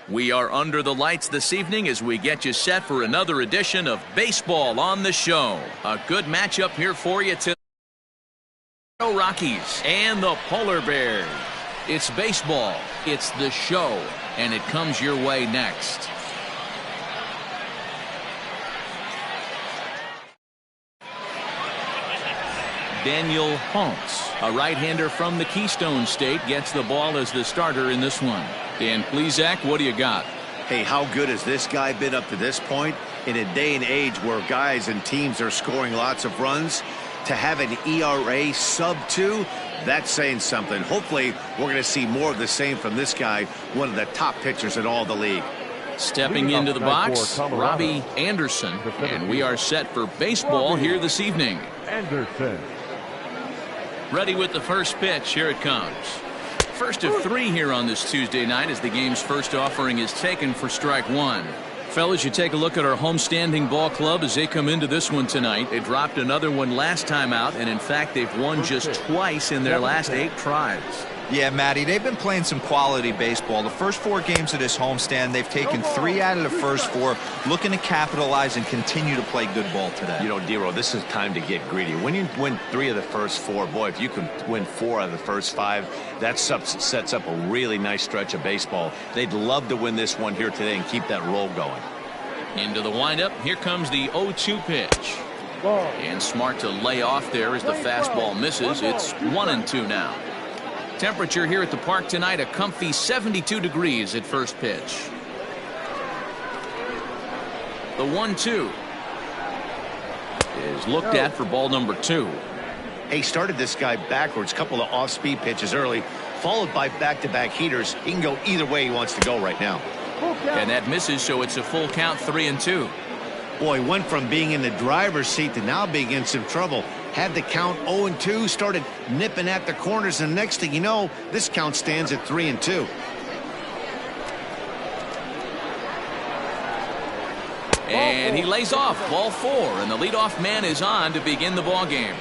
We are under the lights this evening as we get you set for another edition of Baseball on the Show. A good matchup here for you tonight. Rockies and the Polar Bears. It's baseball, it's the show, and it comes your way next. Daniel Holtz, a right-hander from the Keystone State, gets the ball as the starter in this one. Dan Plesac, what do you got? Hey, how good has this guy been up to this point? In a day and age where guys and teams are scoring lots of runs, to have an ERA sub-2, that's saying something. Hopefully, we're going to see more of the same from this guy, one of the top pitchers in all the league. Stepping into the box, Robbie Anderson, and we are set for baseball here this evening. Anderson. Ready with the first pitch. Here it comes. First of 3 here on this Tuesday night as the game's first offering is taken for strike 1. Fellas, you take a look at our homestanding ball club as they come into this one tonight. They dropped another one last time out, and in fact, they've won just twice in their last 8 tries. Yeah, Matty, they've been playing some quality baseball. The first 4 games of this homestand, they've taken 3 out of the first 4, looking to capitalize and continue to play good ball today. You know, Dero, this is time to get greedy. When you win 3 of the first 4, boy, if you can win 4 out of the first 5, that sets up a really nice stretch of baseball. They'd love to win this one here today and keep that roll going. Into the windup, here comes the 0-2 pitch. And smart to lay off there as the fastball misses. It's 1-2 now. Temperature here at the park tonight, a comfy 72 degrees at first pitch. The 1-2 is looked at for ball number 2. He started this guy backwards, couple of off-speed pitches early, followed by back-to-back heaters. He can go either way he wants to go right now. And that misses, so it's a full count, 3-2. Boy, went from being in the driver's seat to now being in some trouble. Had the count 0-2, started nipping at the corners, and next thing you know, this count stands at 3-2. And he lays off, ball 4, and the leadoff man is on to begin the ball game.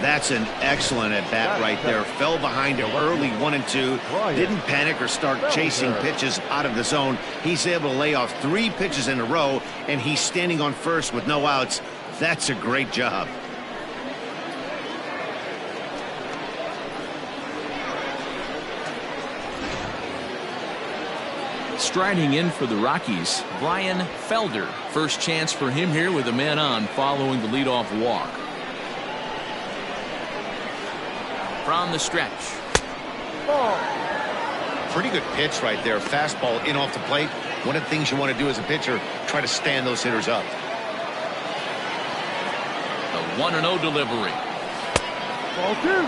That's an excellent at-bat right there. Fell behind it early, 1-2. Didn't panic or start chasing pitches out of the zone. He's able to lay off 3 pitches in a row, and he's standing on first with no outs. That's a great job. Striding in for the Rockies, Brian Felder. First chance for him here with a man on following the leadoff walk. From the stretch. Pretty good pitch right there. Fastball in off the plate. One of the things you want to do as a pitcher, try to stand those hitters up. The 1-0 delivery. Ball 2.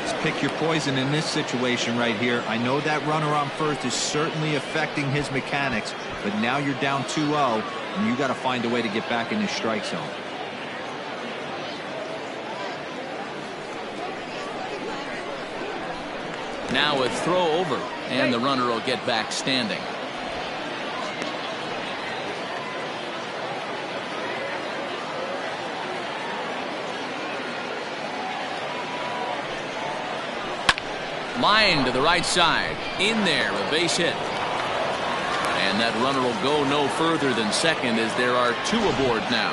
Let's pick your poison in this situation right here. I know that runner on first is certainly affecting his mechanics, but now you're down 2-0, and you got to find a way to get back in this strike zone. Now a throw over, and the runner will get back standing. Line to the right side. In there, a base hit. And that runner will go no further than second as there are 2 aboard now.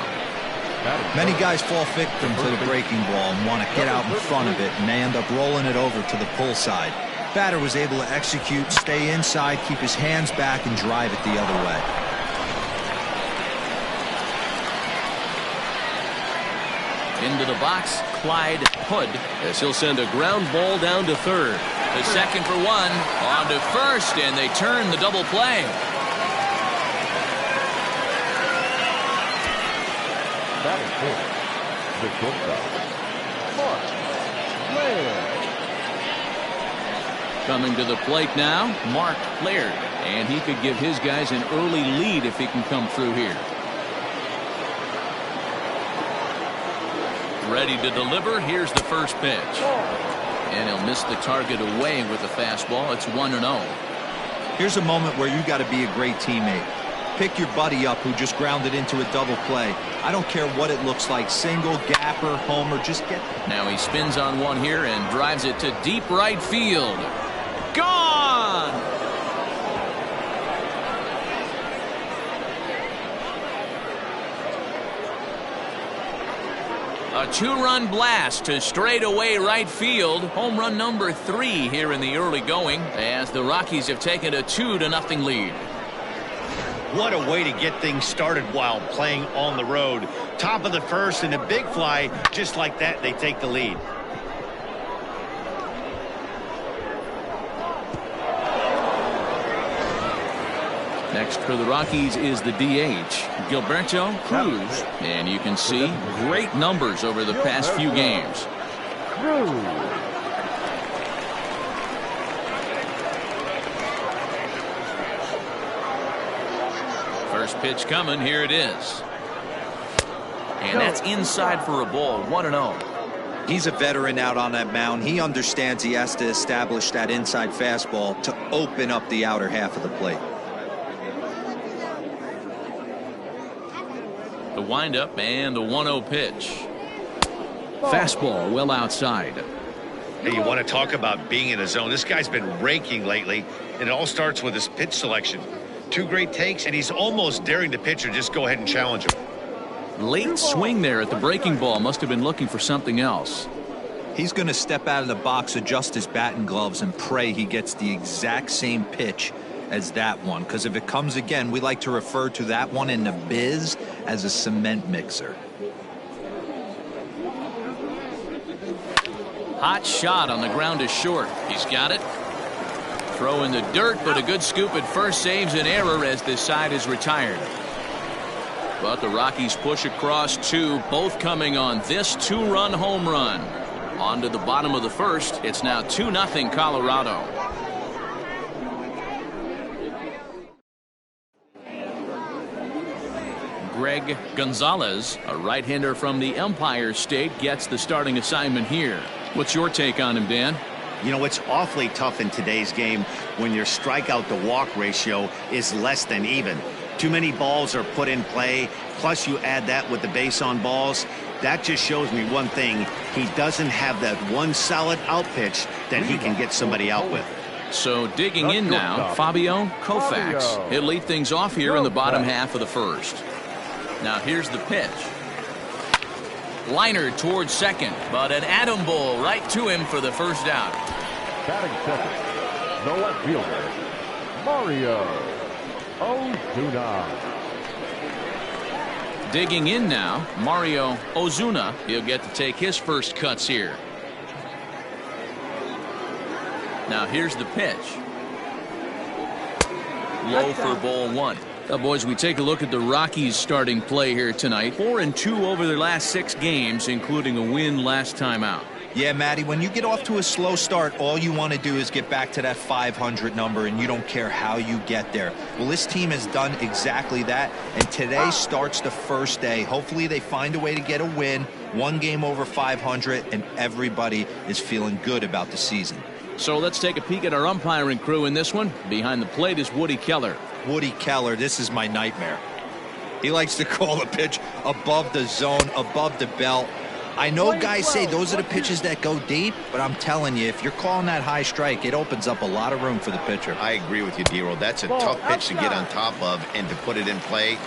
Many guys fall victim to the breaking ball and want to get out in front of it, and they end up rolling it over to the pull side. Batter was able to execute, stay inside, keep his hands back, and drive it the other way. Into the box, Clyde Hood, as he'll send a ground ball down to third. The second for 1, on to first, and they turn the double play. Batting fourth, the shortstop, Mark Laird. Coming to the plate now, Mark Laird, and he could give his guys an early lead if he can come through here. Ready to deliver. Here's the first pitch. And he'll miss the target away with the fastball. It's 1-0. Here's a moment where you got to be a great teammate. Pick your buddy up who just grounded into a double play. I don't care what it looks like, single, gapper, homer, just get. Now he spins on one here and drives it to deep right field. Gone! A two-run blast to straightaway right field. Home run number 3 here in the early going as the Rockies have taken a 2-0 lead. What a way to get things started while playing on the road. Top of the first and a big fly. Just like that, they take the lead. Next for the Rockies is the DH, Gilberto Cruz. And you can see great numbers over the past few games. First pitch coming. Here it is. And that's inside for a ball. 1-0. He's a veteran out on that mound. He understands he has to establish that inside fastball to open up the outer half of the plate. The windup and the 1-0 pitch. Fastball well outside. Hey, you want to talk about being in a zone? This guy's been raking lately, and it all starts with his pitch selection. 2 great takes, and he's almost daring the pitcher just go ahead and challenge him. Late swing there at the breaking ball. Must have been looking for something else. He's going to step out of the box, adjust his batting gloves, and pray he gets the exact same pitch as that one, because if it comes again, we like to refer to that one in the biz as a cement mixer. Hot shot on the ground is short. He's got it. Throw in the dirt, but a good scoop at first saves an error as this side is retired. But the Rockies push across 2, both coming on this 2-run home run. On to the bottom of the first. It's now 2-0 Colorado. Greg Gonzalez, a right-hander from the Empire State, gets the starting assignment here. What's your take on him, Dan? You know, it's awfully tough in today's game when your strikeout to walk ratio is less than even. Too many balls are put in play, plus you add that with the base on balls. That just shows me one thing. He doesn't have that one solid out pitch that he can get somebody out with. So digging in now, Fabio Koufax. He'll lead things off here in the bottom half of the first. Now here's the pitch. Liner towards second, but an atom ball right to him for the first out. Batting second, the left fielder, Mario Ozuna. Digging in now, Mario Ozuna. He'll get to take his first cuts here. Now here's the pitch. Low for ball 1. Now, boys, we take a look at the Rockies starting play here tonight. 4-2 over their last 6 games, including a win last time out. Yeah, Matty, when you get off to a slow start, all you want to do is get back to that 500 number, and you don't care how you get there. Well, this team has done exactly that, and today starts the first day. Hopefully they find a way to get a win, 1 game over 500, and everybody is feeling good about the season. So let's take a peek at our umpiring crew in this one. Behind the plate is Woody Keller. Woody Keller, this is my nightmare. He likes to call a pitch above the zone, above the belt. I know guys say those are the pitches that go deep, but I'm telling you, if you're calling that high strike, it opens up a lot of room for the pitcher. I agree with you, D-Roll. That's a tough pitch to get on top of and to put it in play.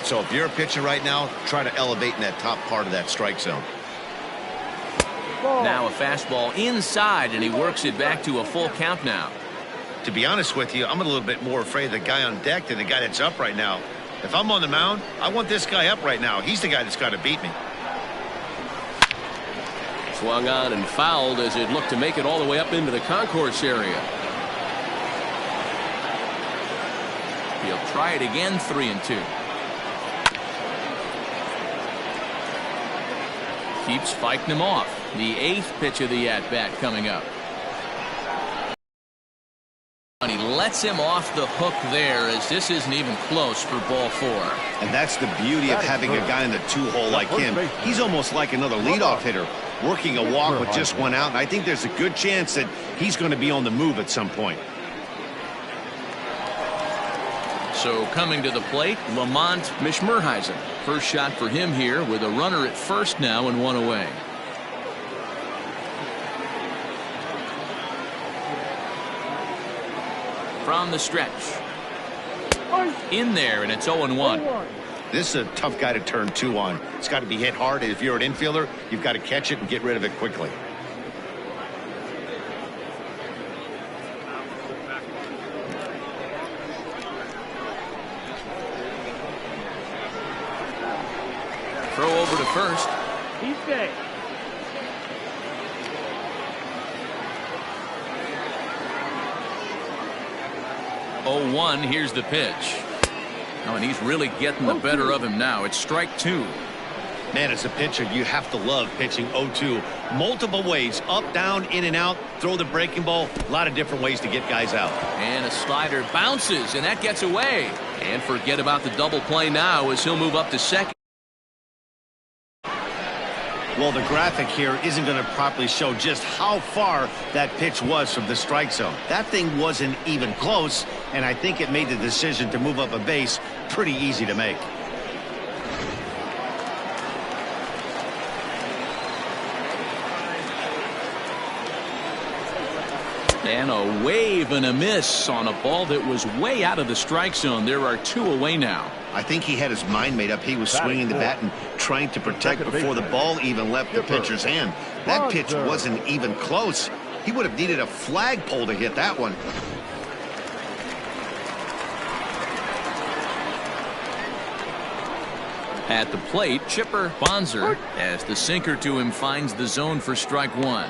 So if you're a pitcher right now, try to elevate in that top part of that strike zone. Now a fastball inside, and he works it back to a full count now. To be honest with you, I'm a little bit more afraid of the guy on deck than the guy that's up right now. If I'm on the mound, I want this guy up right now. He's the guy that's got to beat me. Swung on and fouled as it looked to make it all the way up into the concourse area. He'll try it again, 3-2. Keeps fighting him off. The 8th pitch of the at-bat coming up. And he lets him off the hook there, as this isn't even close for ball 4. And that's the beauty of having a guy in the 2-hole like him. He's almost like another leadoff hitter, working a walk with just 1 out. And I think there's a good chance that he's going to be on the move at some point. So coming to the plate, Lamont Mishmerheisen. First shot for him here with a runner at first now and 1 away. From the stretch. In there, and it's 0-1. This is a tough guy to turn 2 on. It's got to be hit hard. If you're an infielder, you've got to catch it and get rid of it quickly. Throw over to first. He's safe. 0-1. Here's the pitch. Oh, and he's really getting the better of him now. It's strike 2. Man, as a pitcher, you have to love pitching 0-2. Multiple ways, up, down, in and out, throw the breaking ball. A lot of different ways to get guys out. And a slider bounces, and that gets away. And forget about the double play now as he'll move up to second. Well, the graphic here isn't going to properly show just how far that pitch was from the strike zone. That thing wasn't even close, and I think it made the decision to move up a base pretty easy to make. And a wave and a miss on a ball that was way out of the strike zone. There are 2 away now. I think he had his mind made up. He was swinging the bat and trying to protect before the ball even left the pitcher's hand. That pitch wasn't even close. He would have needed a flagpole to hit that one. At the plate, Chipper Bonzer, as the sinker to him finds the zone for strike 1.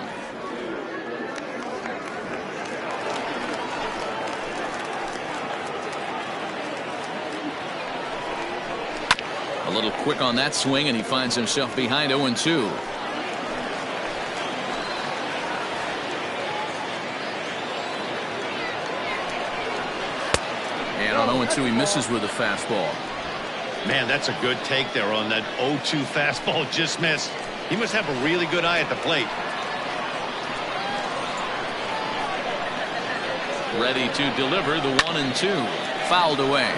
A little quick on that swing, and he finds himself behind 0-2. And on 0-2, he misses with a fastball. Man, that's a good take there on that 0-2 fastball. Just missed. He must have a really good eye at the plate. Ready to deliver the 1-2. Fouled away.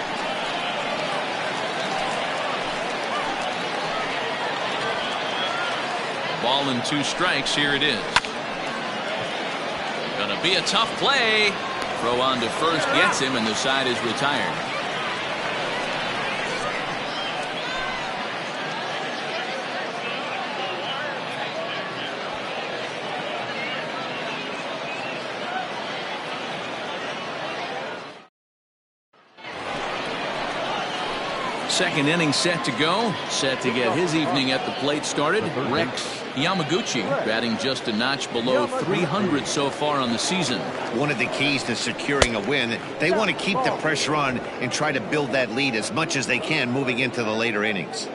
Ball and 2 strikes. Here it is. Gonna be a tough play. Throw on to first gets him, and the side is retired. Second inning set to go. Set to get his evening at the plate started. Rex Yamaguchi batting just a notch below 300 so far on the season. One of the keys to securing a win, they want to keep the pressure on and try to build that lead as much as they can moving into the later innings.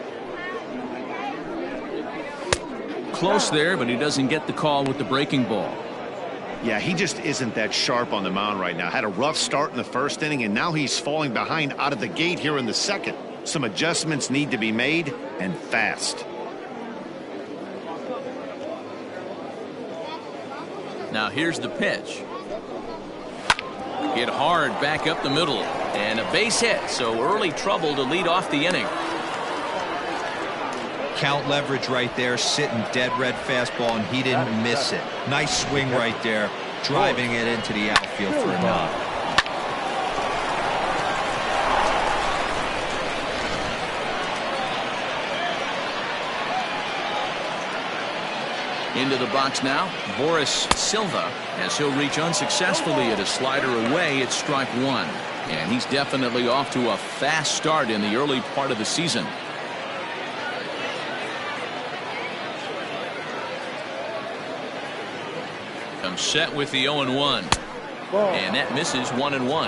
Close there, but he doesn't get the call with the breaking ball. Yeah, he just isn't that sharp on the mound right now. Had a rough start in the first inning, and now he's falling behind out of the gate here in the second. Some adjustments need to be made, and fast. Now here's the pitch. Hit hard back up the middle, and a base hit, so early trouble to lead off the inning. Count leverage right there, sitting dead red fastball, and he didn't miss it. Nice swing right there, driving it into the outfield for a knock. Into the box now, Boris Silva, as he'll reach unsuccessfully at a slider away. It's strike 1, and he's definitely off to a fast start in the early part of the season. Comes set with the 0-1, and that misses 1-1.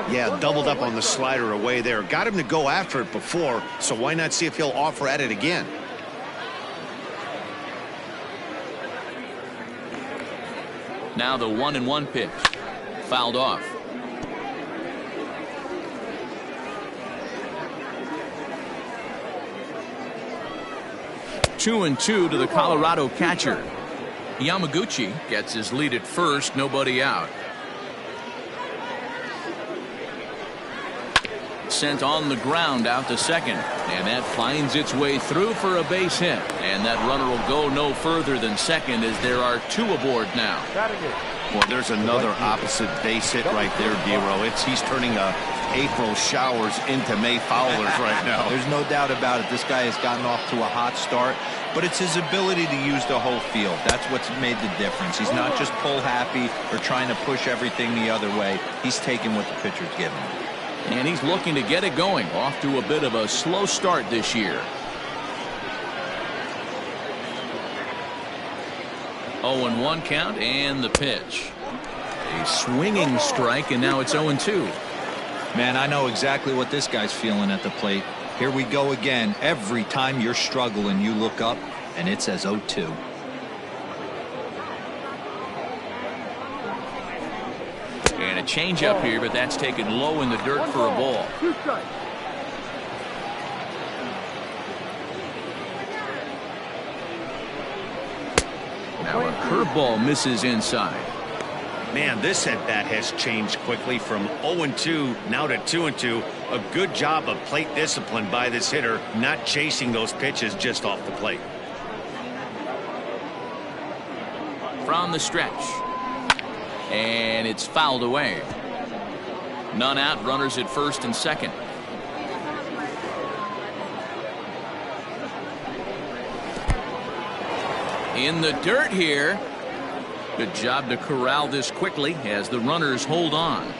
Yeah, doubled up on the slider away there. Got him to go after it before, so why not see if he'll offer at it again? Now the 1-1 pitch. Fouled off. Two and two to the Colorado catcher. Yamaguchi gets his lead at first, nobody out. Sent on the ground out to second, and that finds its way through for a base hit, and that runner will go no further than second as there are 2 aboard now. Well, there's another opposite base hit right there, Giro. He's turning a April showers into May foulers right now. There's no doubt about it. This guy has gotten off to a hot start, but it's his ability to use the whole field. That's what's made the difference. He's not just pull happy or trying to push everything the other way. He's taking what the pitcher's giving him. And he's looking to get it going. Off to a bit of a slow start this year. 0-1 count and the pitch. A swinging strike, and now it's 0-2. Man, I know exactly what this guy's feeling at the plate. Here we go again. Every time you're struggling, you look up, and it says 0-2. And a changeup here, but that's taken low in the dirt for a ball. Now a curveball misses inside. Man, this at-bat has changed quickly from 0-2 now to 2-2. A good job of plate discipline by this hitter, not chasing those pitches just off the plate. From the stretch. And it's fouled away. None out, runners at first and second. In the dirt here. Good job to corral this quickly as the runners hold on.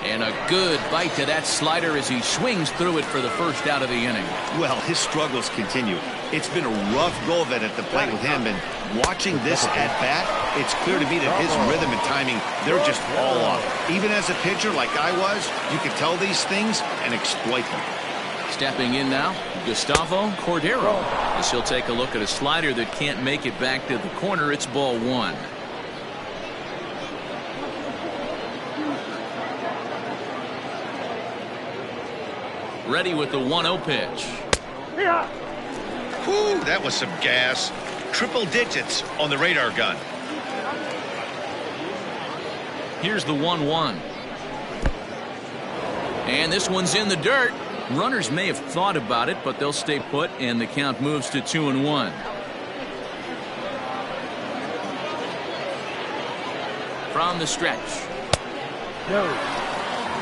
And a good bite to that slider as he swings through it for the first out of the inning. Well, his struggles continue. It's been a rough go of it at the plate with him, and watching this at-bat, it's clear to me that his rhythm and timing, they're just all off. Even as a pitcher like I was, you could tell these things and exploit them. Stepping in now, Gustavo Cordero, as he'll take a look at a slider that can't make it back to the corner. It's ball one. Ready with the 1-0 pitch. Whew, that was some gas. Triple digits on the radar gun. Here's the 1-1. And this one's in the dirt. Runners may have thought about it, but they'll stay put, and the count moves to 2-1. From the stretch.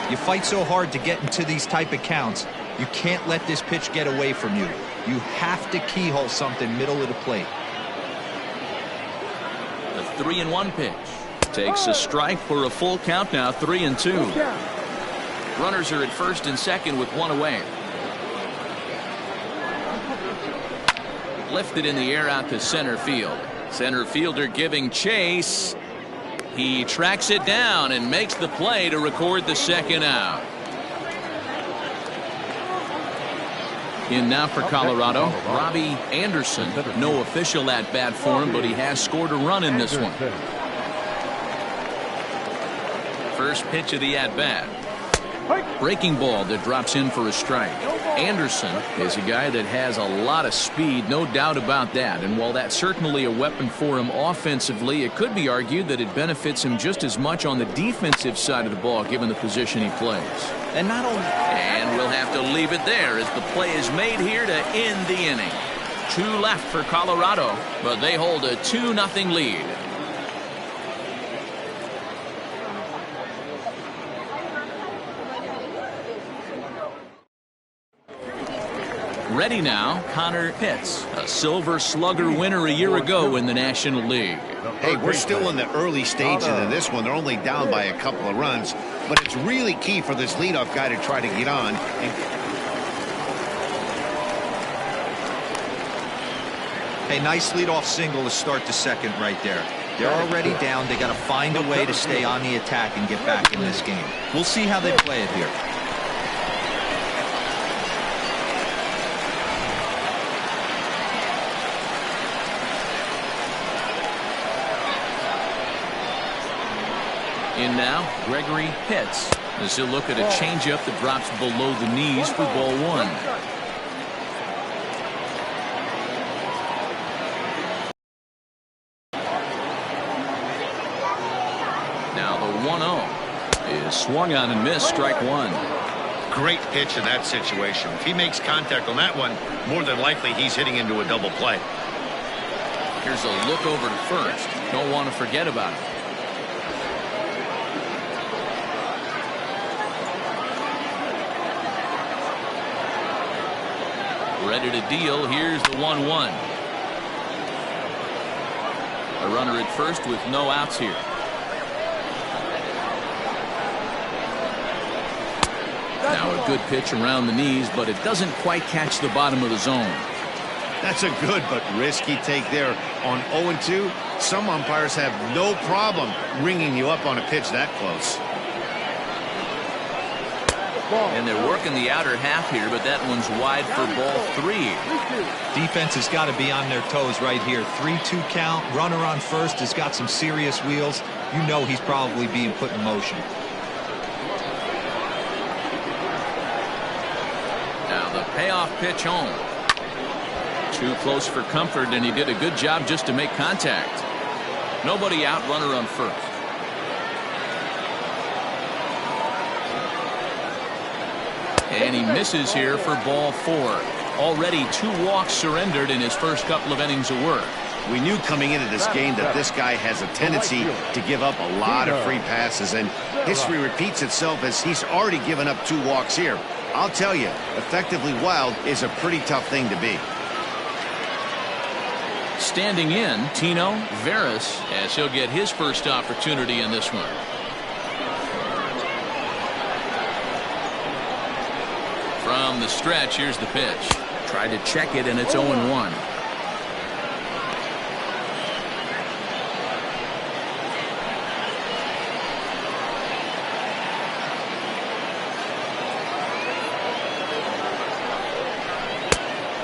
You fight so hard to get into these type of counts. You can't let this pitch get away from you. You have to keyhole something middle of the plate. The 3-1 pitch. Takes a strike for a full count now, 3-2. Runners are at first and second with one away. Lifted in the air out to center field. Center fielder giving chase. He tracks it down and makes the play to record the second out. In now for Colorado, Robbie Anderson. No official at bat for him, but he has scored a run in this one. First pitch of the at bat. Breaking ball that drops in for a strike. Anderson is a guy that has a lot of speed, no doubt about that. And while that's certainly a weapon for him offensively, it could be argued that it benefits him just as much on the defensive side of the ball, given the position he plays. And we'll have to leave it there as the play is made here to end the inning. 2 left for Colorado, but they hold a 2-0 lead. Ready now, Connor Pitts, a Silver Slugger winner a year ago in the National League. Hey, we're still in the early stages of this one. They're only down by a couple of runs, but it's really key for this leadoff guy to try to get on. Hey, nice leadoff single to start the second right there. They're already down. They got to find a way to stay on the attack and get back in this game. We'll see how they play it here. In now, Gregory Pitts, as he'll look at a changeup that drops below the knees for ball one. Now the 1-0 is swung on and missed, strike one. Great pitch in that situation. If he makes contact on that one, more than likely he's hitting into a double play. Here's a look over to first. Don't want to forget about it. Ready to deal. Here's the 1-1. A runner at first with no outs here. Now a good pitch around the knees, but it doesn't quite catch the bottom of the zone. That's a good but risky take there. On 0-2, some umpires have no problem ringing you up on a pitch that close. And they're working the outer half here, but that one's wide for ball 3. Defense has got to be on their toes right here. 3-2 count. Runner on first has got some serious wheels. You know he's probably being put in motion. Now the payoff pitch home. Too close for comfort, and he did a good job just to make contact. Nobody out, runner on first. And he misses here for ball 4. Already 2 walks surrendered in his first couple of innings of work. We knew coming into this game that this guy has a tendency to give up a lot of free passes, and history repeats itself as he's already given up 2 walks here. I'll tell you, effectively wild is a pretty tough thing to be. Standing in, Tino Veras, as he'll get his first opportunity in this one. From the stretch, here's the pitch. Tried to check it, and it's 0-1.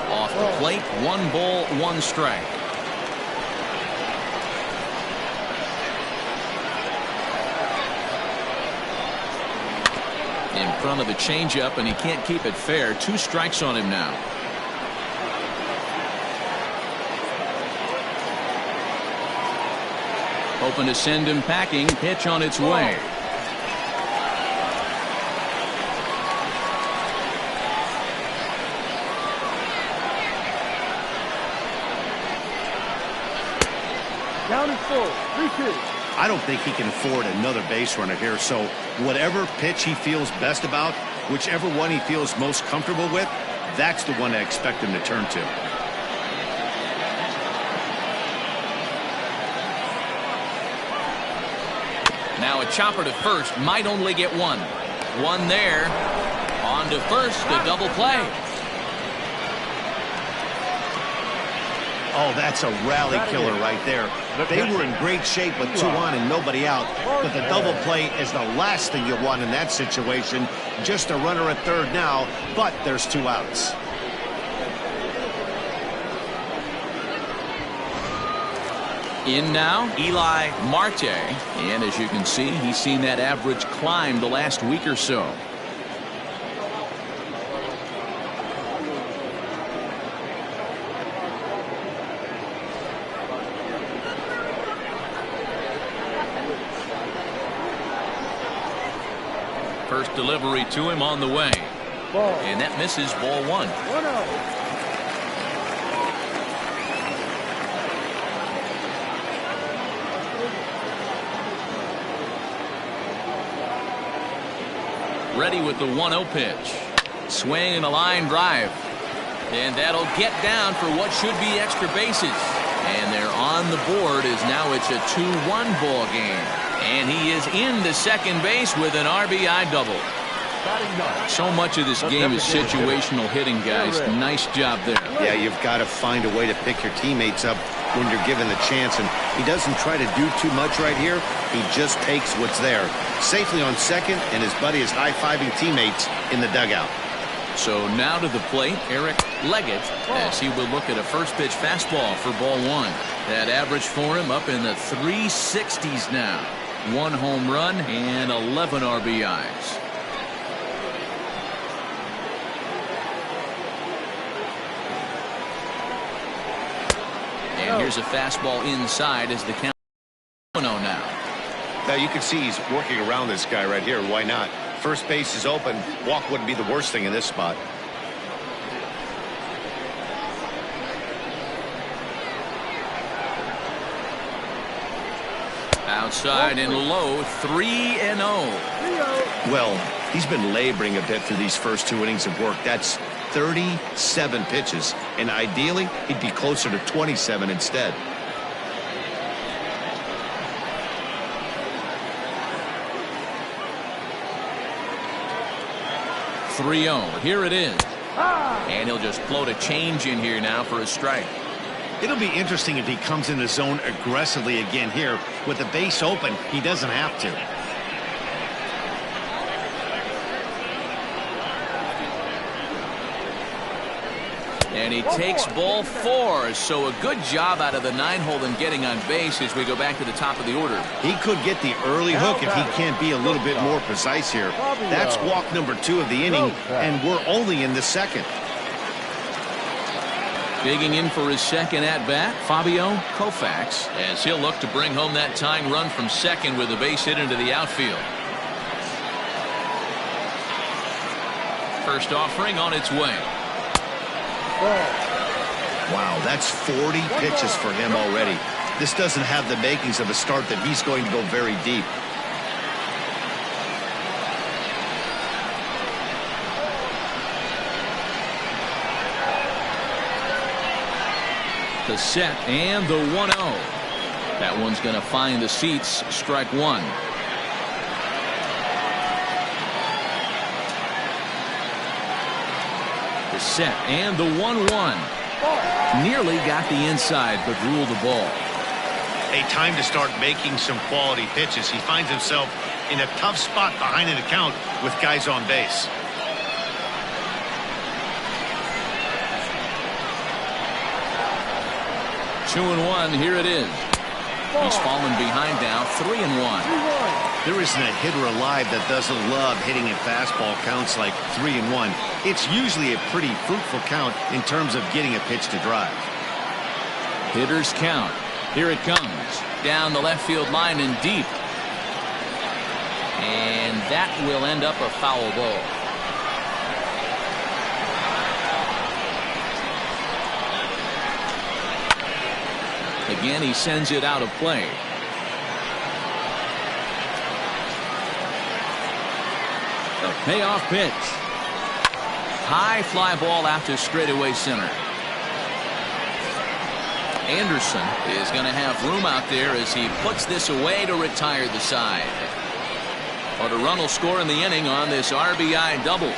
Off the plate, 1 ball, 1 strike. In front of the changeup, and he can't keep it fair. 2 strikes on him now. Hoping to send him packing. Pitch on its way. Down and full. 3-2. I don't think he can afford another base runner here, so whatever pitch he feels best about, whichever one he feels most comfortable with, that's the one I expect him to turn to. Now a chopper to first, might only get 1. 1 there. On to first, a double play. Oh, that's a rally killer right there. They were in great shape with 2 on and nobody out, but the double play is the last thing you want in that situation. Just a runner at third now, but there's 2 outs. In now, Eli Marte. And as you can see, he's seen that average climb the last week or so. First delivery to him on the way. And that misses ball 1. Ready with the 1-0 pitch. Swing and a line drive. And that'll get down for what should be extra bases. And they're on the board as now it's a 2-1 ball game. And he is into second base with an RBI double. So much of this game is situational hitting, guys. Nice job there. Yeah, you've got to find a way to pick your teammates up when you're given the chance, and he doesn't try to do too much right here. He just takes what's there. Safely on second, and his buddy is high-fiving teammates in the dugout. So now to the plate, Eric Leggett, as he will look at a first pitch fastball for ball 1. That average for him up in the 360s now. 1 home run and 11 RBIs. And here's a fastball inside as the count 1-0 now. Now you can see he's working around this guy right here. Why not? First base is open. Walk wouldn't be the worst thing in this spot. Outside and low, 3-0. Well, he's been laboring a bit through these first 2 innings of work. That's 37 pitches, and ideally, he'd be closer to 27 instead. Here it is. And he'll just float a change in here now for a strike. It'll be interesting if he comes in the zone aggressively again here. With the base open, he doesn't have to. And he takes ball 4. So a good job out of the 9-hole in getting on base as we go back to the top of the order. He could get the early hook if he can't be a little bit more precise here. That's walk number 2 of the inning, and we're only in the second. Digging in for his second at-bat, Fabio Koufax, as he'll look to bring home that tying run from second with a base hit into the outfield. First offering on its way. Wow, that's 40 pitches for him already. This doesn't have the makings of a start that he's going to go very deep. The set and the 1-0. That one's going to find the seats. Strike 1. The set and the 1-1. Nearly got the inside, but ruled the ball. A time to start making some quality pitches. He finds himself in a tough spot behind an account with guys on base. Two and 1. Here it is. He's fallen behind now. 3-1. There isn't a hitter alive that doesn't love hitting in fastball counts like 3-1. It's usually a pretty fruitful count in terms of getting a pitch to drive. Hitters count. Here it comes. Down the left field line and deep. And that will end up a foul ball. Again, he sends it out of play. The payoff pitch. High fly ball out to straightaway center. Anderson is going to have room out there as he puts this away to retire the side. But a run will score in the inning on this RBI double.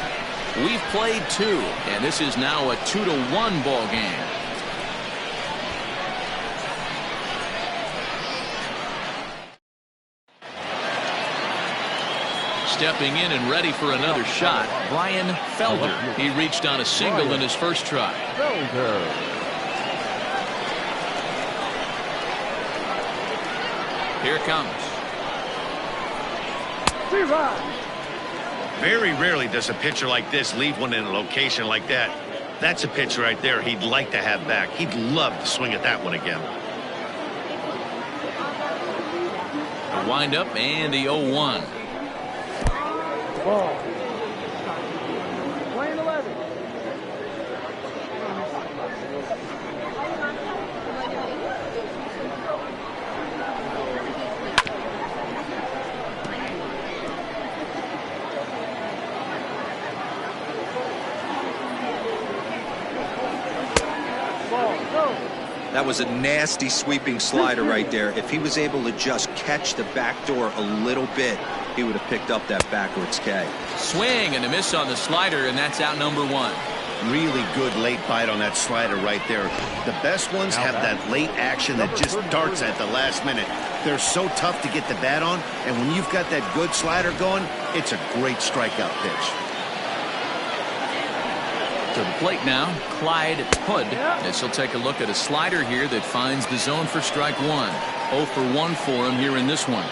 We've played 2, and this is now a 2-1 ball game. Stepping in and ready for another shot, Brian Felder. He reached on a single in his first try. Here it comes. Very rarely does a pitcher like this leave one in a location like that. That's a pitch right there he'd like to have back. He'd love to swing at that one again. The windup and the 0-1. Ball. Lane 11. Ball. Go. That was a nasty sweeping slider right there. If he was able to just catch the back door a little bit, he would have picked up that backwards K. Swing and a miss on the slider, and that's out number 1. Really good late bite on that slider right there. The best ones have that late action that just darts at the last minute. They're so tough to get the bat on, and when you've got that good slider going, it's a great strikeout pitch. To the plate now, Clyde Hood. As he'll take a look at a slider here that finds the zone for strike 1. 0 for 1 for him here in this one.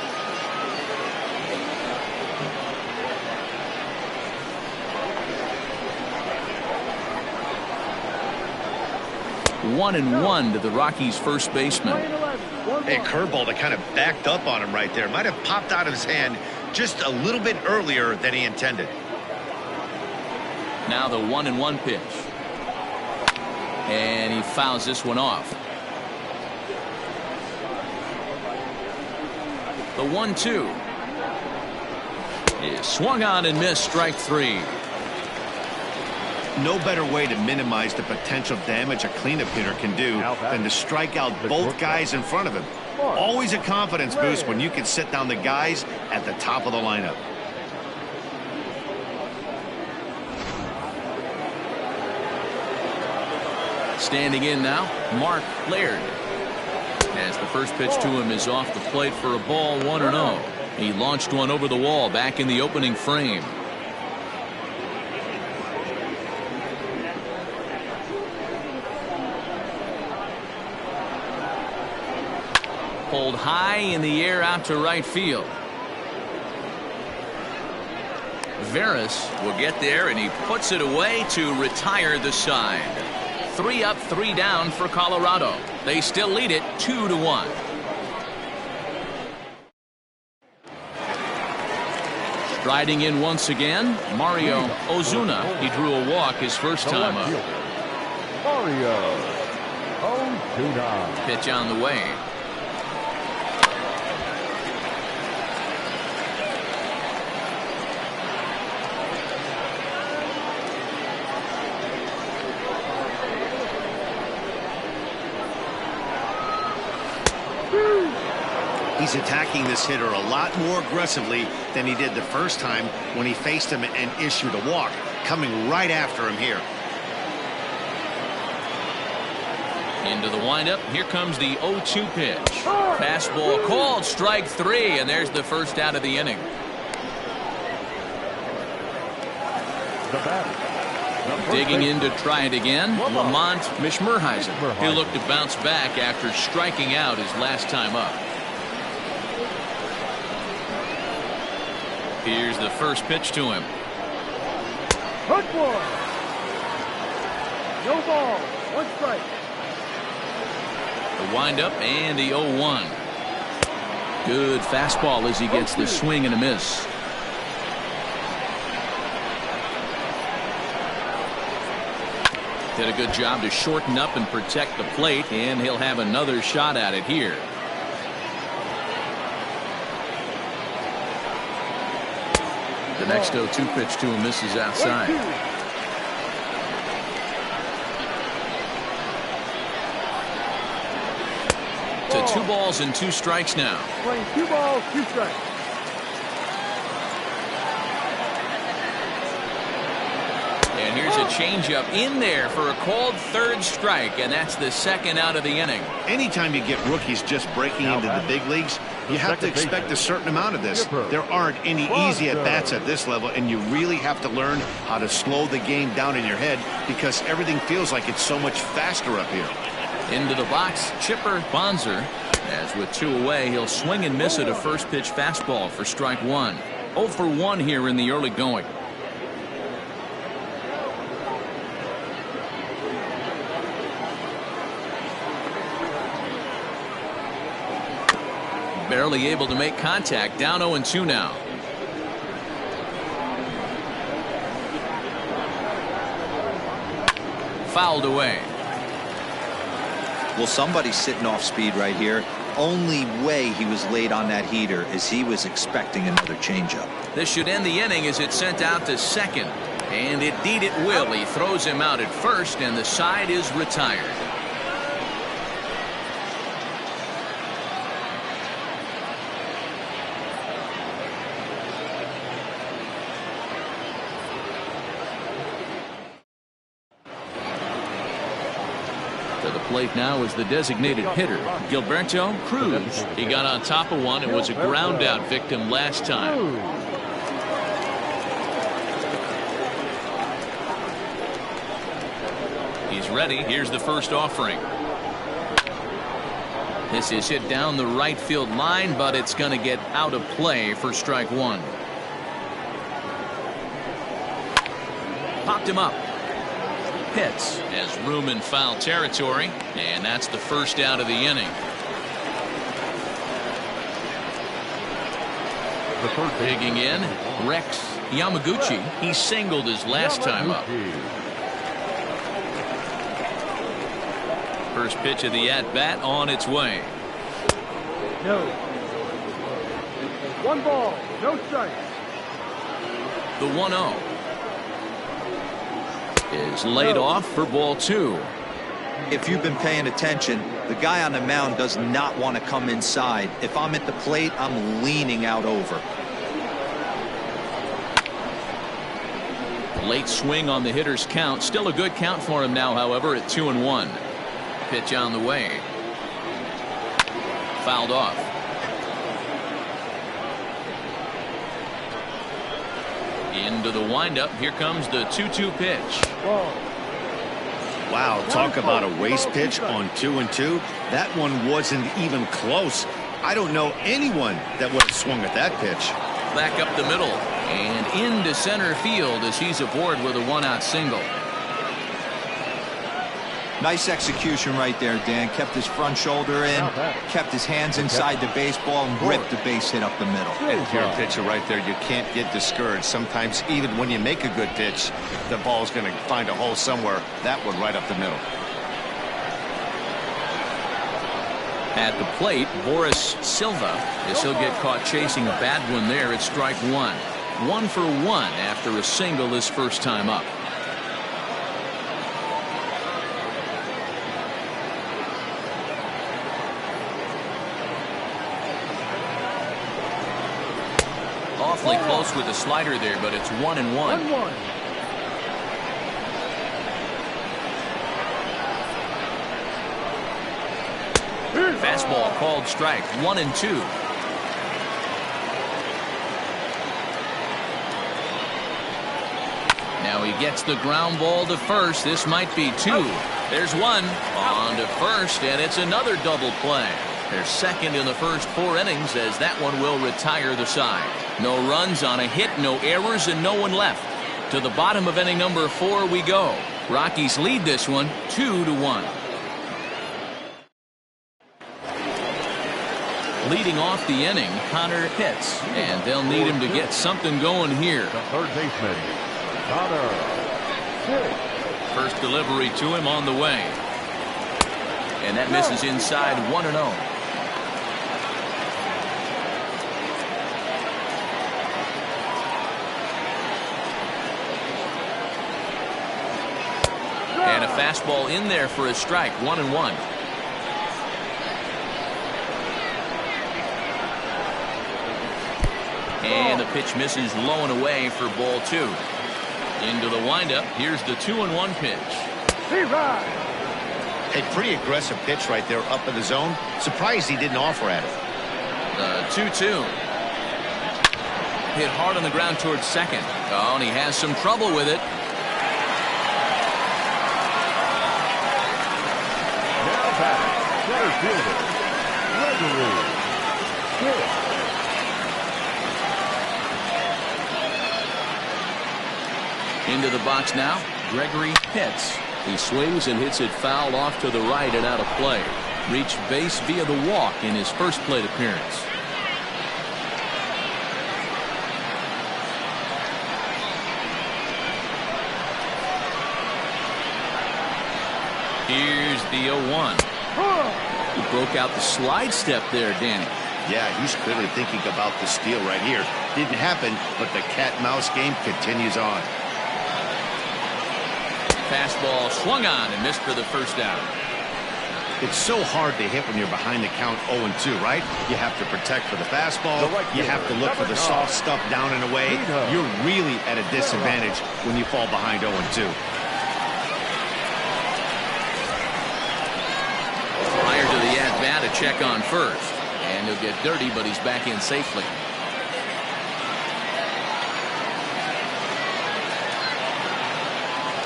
1-1 to the Rockies' first baseman. A curveball that kind of backed up on him right there. Might have popped out of his hand just a little bit earlier than he intended. Now the 1-1 pitch. And he fouls this one off. The 1-2 is swung on and missed. Strike 3. No better way to minimize the potential damage a cleanup hitter can do than to strike out both guys in front of him. Always a confidence boost when you can sit down the guys at the top of the lineup. Standing in now, Mark Laird. As the first pitch to him is off the plate for a ball, 1-0. He launched one over the wall back in the opening frame. Pulled high in the air out to right field. Veras will get there, and he puts it away to retire the side. 3 up, 3 down for Colorado. They still lead it 2-1. Striding in once again, Mario Ozuna. He drew a walk his first time up. Mario Ozuna. Pitch on the way. He's attacking this hitter a lot more aggressively than he did the first time when he faced him and issued a walk. Coming right after him here. Into the windup. Here comes the 0-2 pitch. Fastball called. Strike 3, and there's the first out of the inning. The batter. Digging in to try it again, Lamont Mishmerheisen. He'll look to bounce back after striking out his last time up. Here's the first pitch to him. Hook one. No ball. 1 strike. The windup and the 0-1. Good fastball as he gets the swing and a miss. Did a good job to shorten up and protect the plate, and he'll have another shot at it here. The next 0-2 pitch to him misses outside. To 2 balls and 2 strikes now. Playing 2 balls, 2 strikes. And here's a changeup in there for a called 3rd strike, and that's the 2nd out of the inning. Anytime you get rookies just breaking into the big leagues, you have to expect a certain amount of this. There aren't any easy at-bats at this level, and you really have to learn how to slow the game down in your head because everything feels like it's so much faster up here. Into the box, Chipper Bonser. As with 2 away, he'll swing and miss at a first pitch fastball for strike 1. 0 for 1 here in the early going. Barely able to make contact. Down 0-2 now. Fouled away. Well, somebody's sitting off speed right here. Only way he was late on that heater is he was expecting another changeup. This should end the inning as it's sent out to second. And indeed it will. He throws him out at first, and the side is retired. To the plate now is the designated hitter, Gilberto Cruz. He got on top of one and was a ground out victim last time. He's ready. Here's the first offering. This is hit down the right field line, but it's going to get out of play for strike 1. Popped him up. Pitts has room in foul territory, and that's the first out of the inning. Digging in, Rex Yamaguchi. He singled his last time up. First pitch of the at-bat on its way. No. 1 ball, no strikes. The 1-0 is laid off for ball 2. If you've been paying attention, the guy on the mound does not want to come inside. If I'm at the plate, I'm leaning out over. Late swing on the hitter's count. Still a good count for him now, however, at 2-1. Pitch on the way. Fouled off. Into the windup. Here comes the 2-2 pitch. Wow, talk about a waste pitch on 2-2. That one wasn't even close. I don't know anyone that would have swung at that pitch. Back up the middle and into center field as he's aboard with a 1-out single. Nice execution right there, Dan. Kept his front shoulder in, kept his hands inside the baseball, and ripped the base hit up the middle. If you're a pitcher right there, you can't get discouraged. Sometimes even when you make a good pitch, the ball's going to find a hole somewhere. That one right up the middle. At the plate, Boris Silva, as he'll get caught chasing a bad one there at strike 1. 1 for 1 after a single his first time up. Awfully close with the slider there, but it's 1-1. Fastball called strike. 1-2. Now he gets the ground ball to first. This might be 2. There's 1 on to first, and it's another double play. They're second in the first 4 innings, as that one will retire the side. No runs on a hit, no errors, and no one left. To the bottom of inning number 4 we go. Rockies lead this one 2-1. Leading off the inning, Connor Pitts, and they'll need him to get something going here. The third baseman, Connor Pitts. First delivery to him on the way. And that misses inside. 1-0. And a fastball in there for a strike. 1-1. And the pitch misses low and away for ball 2. Into the windup. Here's the 2-1 pitch. A pretty aggressive pitch right there up in the zone. Surprised he didn't offer at it. The 2-2. Hit hard on the ground towards second. Oh, and he has some trouble with it. Now back, center fielder, Gregory Pitts. Into the box now, Gregory Pitts. He swings and hits it foul off to the right and out of play. Reached base via the walk in his first plate appearance. Here's the 0-1. He broke out the slide step there, Danny. Yeah, he's clearly thinking about the steal right here. Didn't happen, but the cat-mouse game continues on. Fastball swung on and missed for the first down. It's so hard to hit when you're behind the count 0-2, right? You have to protect for the fastball. You have to look for the soft stuff down and away. You're really at a disadvantage when you fall behind 0-2. Prior to the at-bat, a check on first. And he'll get dirty, but he's back in safely.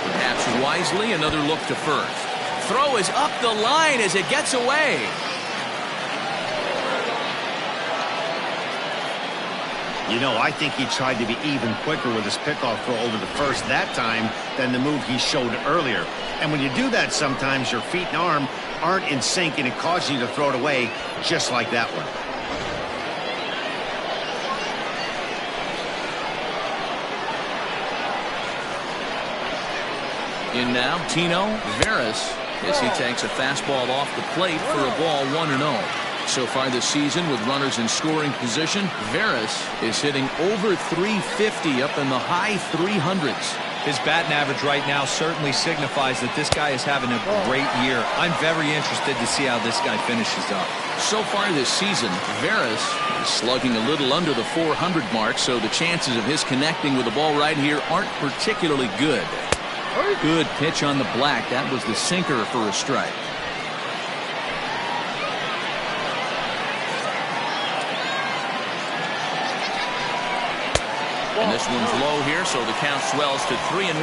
Perhaps wisely, another look to first. Throw is up the line as it gets away. You know, I think he tried to be even quicker with his pickoff throw over the first that time than the move he showed earlier. And when you do that, sometimes your feet and arm aren't in sync, and it causes you to throw it away just like that one. In now, Tino Veras, as he takes a fastball off the plate for a ball 1-0. So far this season, with runners in scoring position, Veras is hitting over 350 up in the high 300s. His batting average right now certainly signifies that this guy is having a great year. I'm very interested to see how this guy finishes up. So far this season, Veras is slugging a little under the 400 mark, so the chances of his connecting with the ball right here aren't particularly good. Good pitch on the black. That was the sinker for a strike. And this one's low here, so the count swells to 3-1.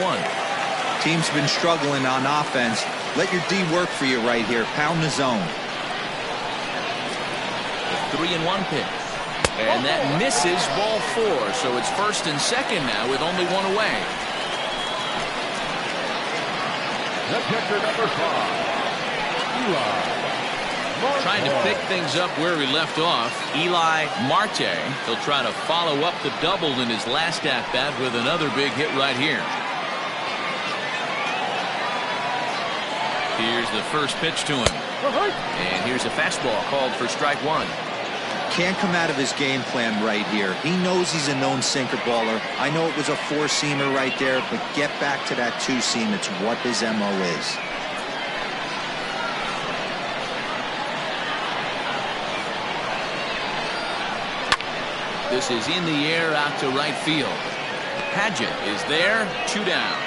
Team's been struggling on offense. Let your D work for you right here. Pound the zone. The 3-1 pitch. And that misses, ball 4. So it's first and second now with only one away. The pitcher, number 5, Eli. Trying to pick things up where he left off, Eli Marte. He'll try to follow up the double in his last at-bat with another big hit right here. Here's the first pitch to him. And here's a fastball called for strike 1. Can't come out of his game plan right here. He knows he's a known sinker baller. I know it was a 4-seamer right there, but get back to that 2-seam. It's what his MO is. This is in the air out to right field. Paget is there, 2 down.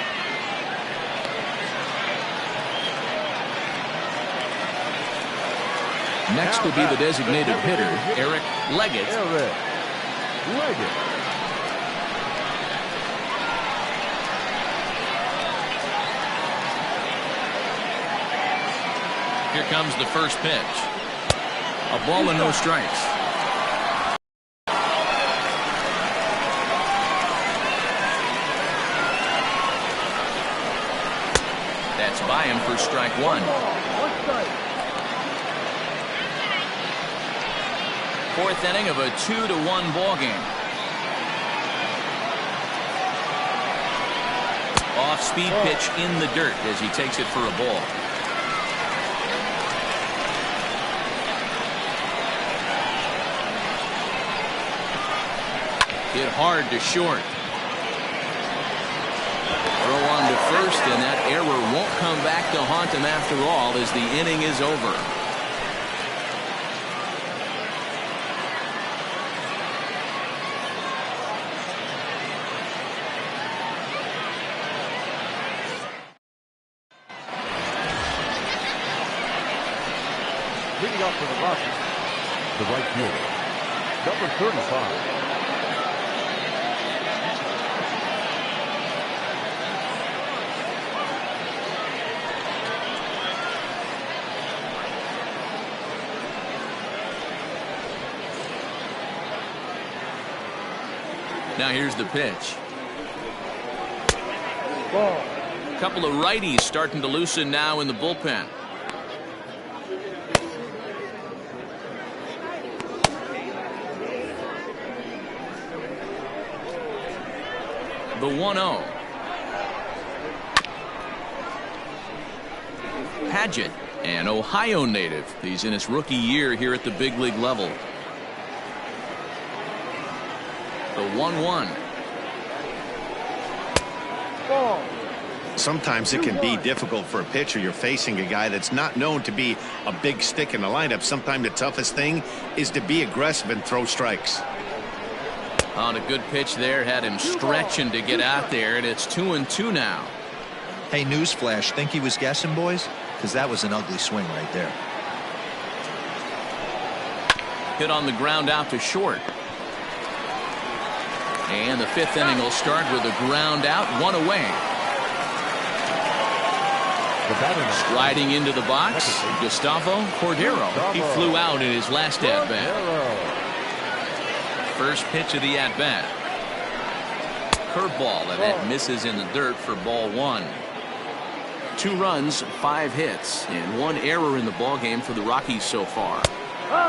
Next will be the designated hitter, Eric Leggett. Here comes the first pitch. A ball and no strikes. That's by him for strike 1. Fourth inning of a 2-1 ball game. Off-speed pitch in the dirt as he takes it for a ball. Hit hard to short. Throw on to first, and that error won't come back to haunt him after all as the inning is over. Leading up for the Rockies, the right fielder, number 35. Now here's the pitch. Ball. A couple of righties starting to loosen now in the bullpen. The 1-0. Paget, an Ohio native. He's in his rookie year here at the big league level. The 1-1. Sometimes it can be difficult for a pitcher. You're facing a guy that's not known to be a big stick in the lineup. Sometimes the toughest thing is to be aggressive and throw strikes. On a good pitch there, had him stretching to get out there, and it's 2-2 now. Hey, newsflash, think he was guessing, boys? Because that was an ugly swing right there. Hit on the ground out to short. And the fifth inning will start with a ground out, 1 away. Striding into the box, Gustavo Cordero. He flew out in his last at-bat. First pitch of the at-bat. Curveball, and that misses in the dirt for ball 1. 2 runs, 5 hits, and 1 error in the ballgame for the Rockies so far.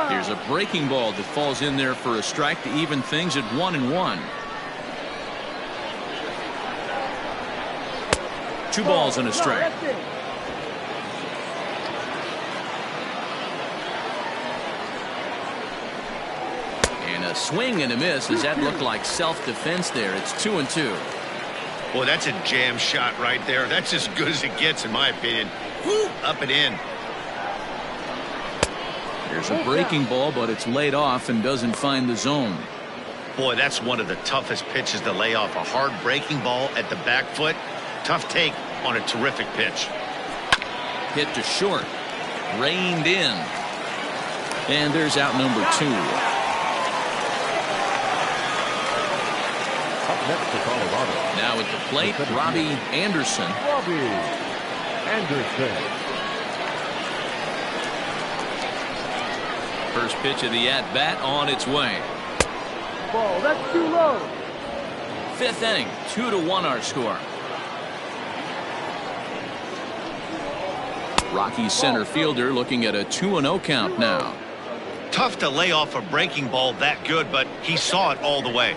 There's a breaking ball that falls in there for a strike to even things at 1-1. 2 balls and a strike. a swing and a miss, as that looked like self-defense there. It's 2-2. Boy, that's a jam shot right there. That's as good as it gets, in my opinion. Woo, up and in. There's a breaking ball, but it's laid off and doesn't find the zone. Boy, that's one of the toughest pitches to lay off. A hard breaking ball at the back foot. Tough take on a terrific pitch. Hit to short. Reined in. And there's out number 2. Up next to Colorado. Now at the plate, Robbie Anderson. Robbie Anderson. First pitch of the at-bat on its way. Ball, that's too low. 5th inning, 2-1 our score. Rockies center fielder looking at a 2-0 count now. Tough to lay off a breaking ball that good, but he saw it all the way.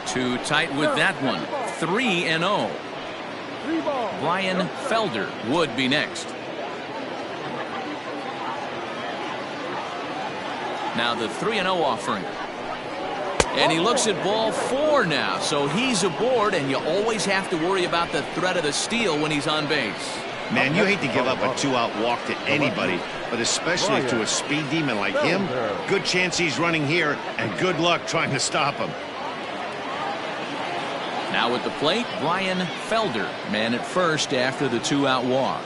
Too tight with that one. 3-0. Brian Felder would be next. Now the 3-0 offering. And he looks at ball 4 now, so he's aboard, and you always have to worry about the threat of the steal when he's on base. Man, you hate to give up a 2-out walk to anybody, but especially to a speed demon like him. Good chance he's running here, and good luck trying to stop him. Now at the plate, Brian Felder, man at first after the 2-out walk.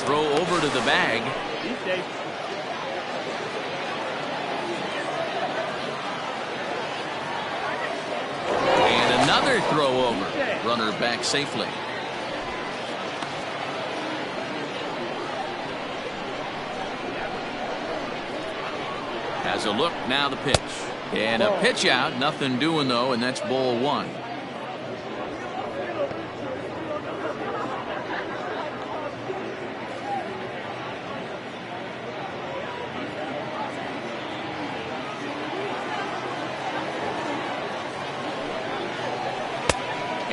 Throw over to the bag. And another throw over. Runner back safely. Has a look, now the pitch. And a pitch out, nothing doing though, and that's ball 1.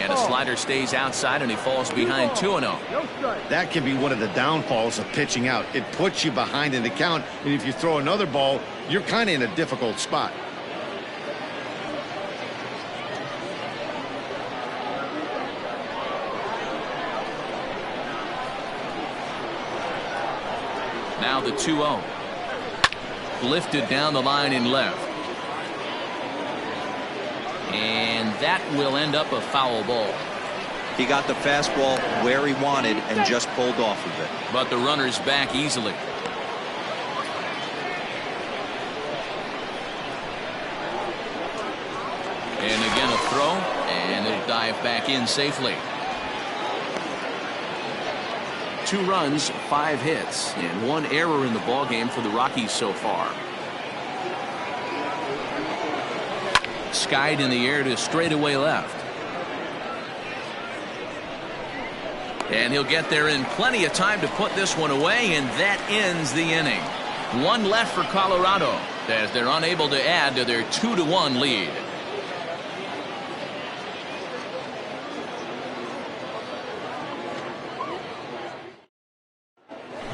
And a slider stays outside, and he falls behind 2-0. That can be one of the downfalls of pitching out. It puts you behind in the count, and if you throw another ball, you're kind of in a difficult spot. Now the 2-0. Lifted down the line in left. And that will end up a foul ball. He got the fastball where he wanted and just pulled off of it. But the runner's back easily. And again a throw, and it'll dive back in safely. 2 runs, 5 hits, and 1 error in the ballgame for the Rockies so far. Skied in the air to straightaway left. And he'll get there in plenty of time to put this one away, and that ends the inning. 1 left for Colorado as they're unable to add to their 2-1 lead.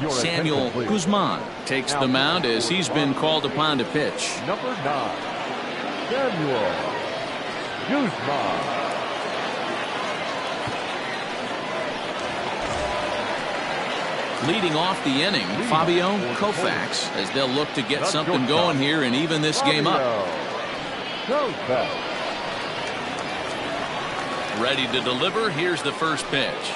Samuel Guzman takes the mound as he's been called upon to pitch. Number 9, Samuel Guzman. Leading off the inning, Fabio Koufax, as they'll look to get something going here and even this game up. Ready to deliver. Here's the first pitch.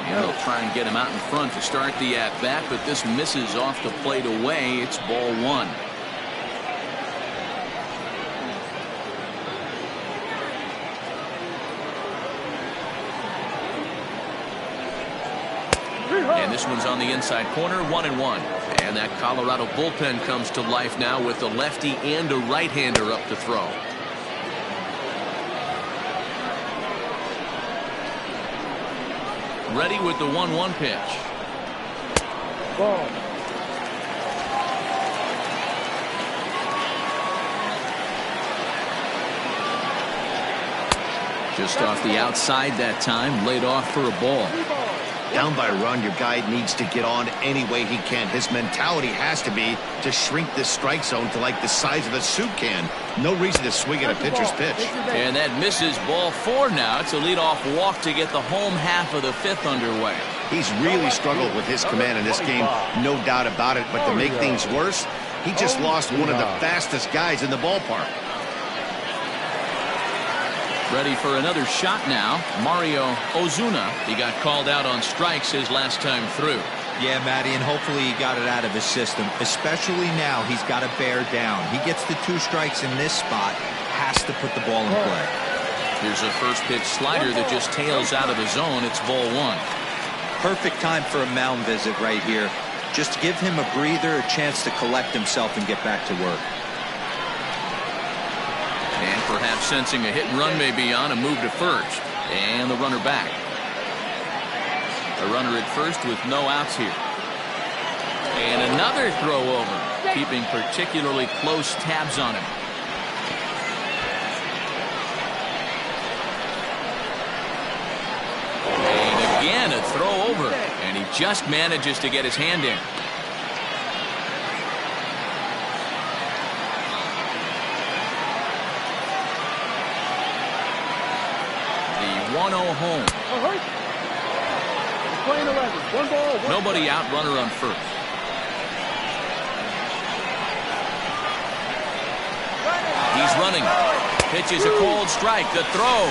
And they'll try and get him out in front to start the at-bat, but this misses off the plate away. It's ball 1. And this one's on the inside corner, 1-1. And that Colorado bullpen comes to life now with a lefty and a right-hander up to throw. Ready with the 1-1 pitch. Ball. Just off the outside that time, laid off for a ball. Down by a run, your guy needs to get on any way he can. His mentality has to be to shrink this strike zone to like the size of a soup can. No reason to swing at a pitcher's pitch. And that misses ball 4 now. It's a leadoff walk to get the home half of the 5th underway. He's really struggled with his command in this game, no doubt about it. But to make things worse, he just lost one of the fastest guys in the ballpark. Ready for another shot now. Mario Ozuna. He got called out on strikes his last time through. Yeah, Matty, and hopefully he got it out of his system. Especially now, he's got to bear down. He gets the 2 strikes in this spot, has to put the ball in play. Here's a first pitch slider that just tails out of the zone. It's ball 1. Perfect time for a mound visit right here. Just give him a breather, a chance to collect himself and get back to work. And perhaps sensing a hit and run may be on, a move to first. And the runner back. A runner at first with no outs here. And another throw over, keeping particularly close tabs on him. And again a throw over, and he just manages to get his hand in. The 1-0 home. Playing 11. 1 ball. Nobody out, runner on first. He's running. Pitches a cold strike. The throw.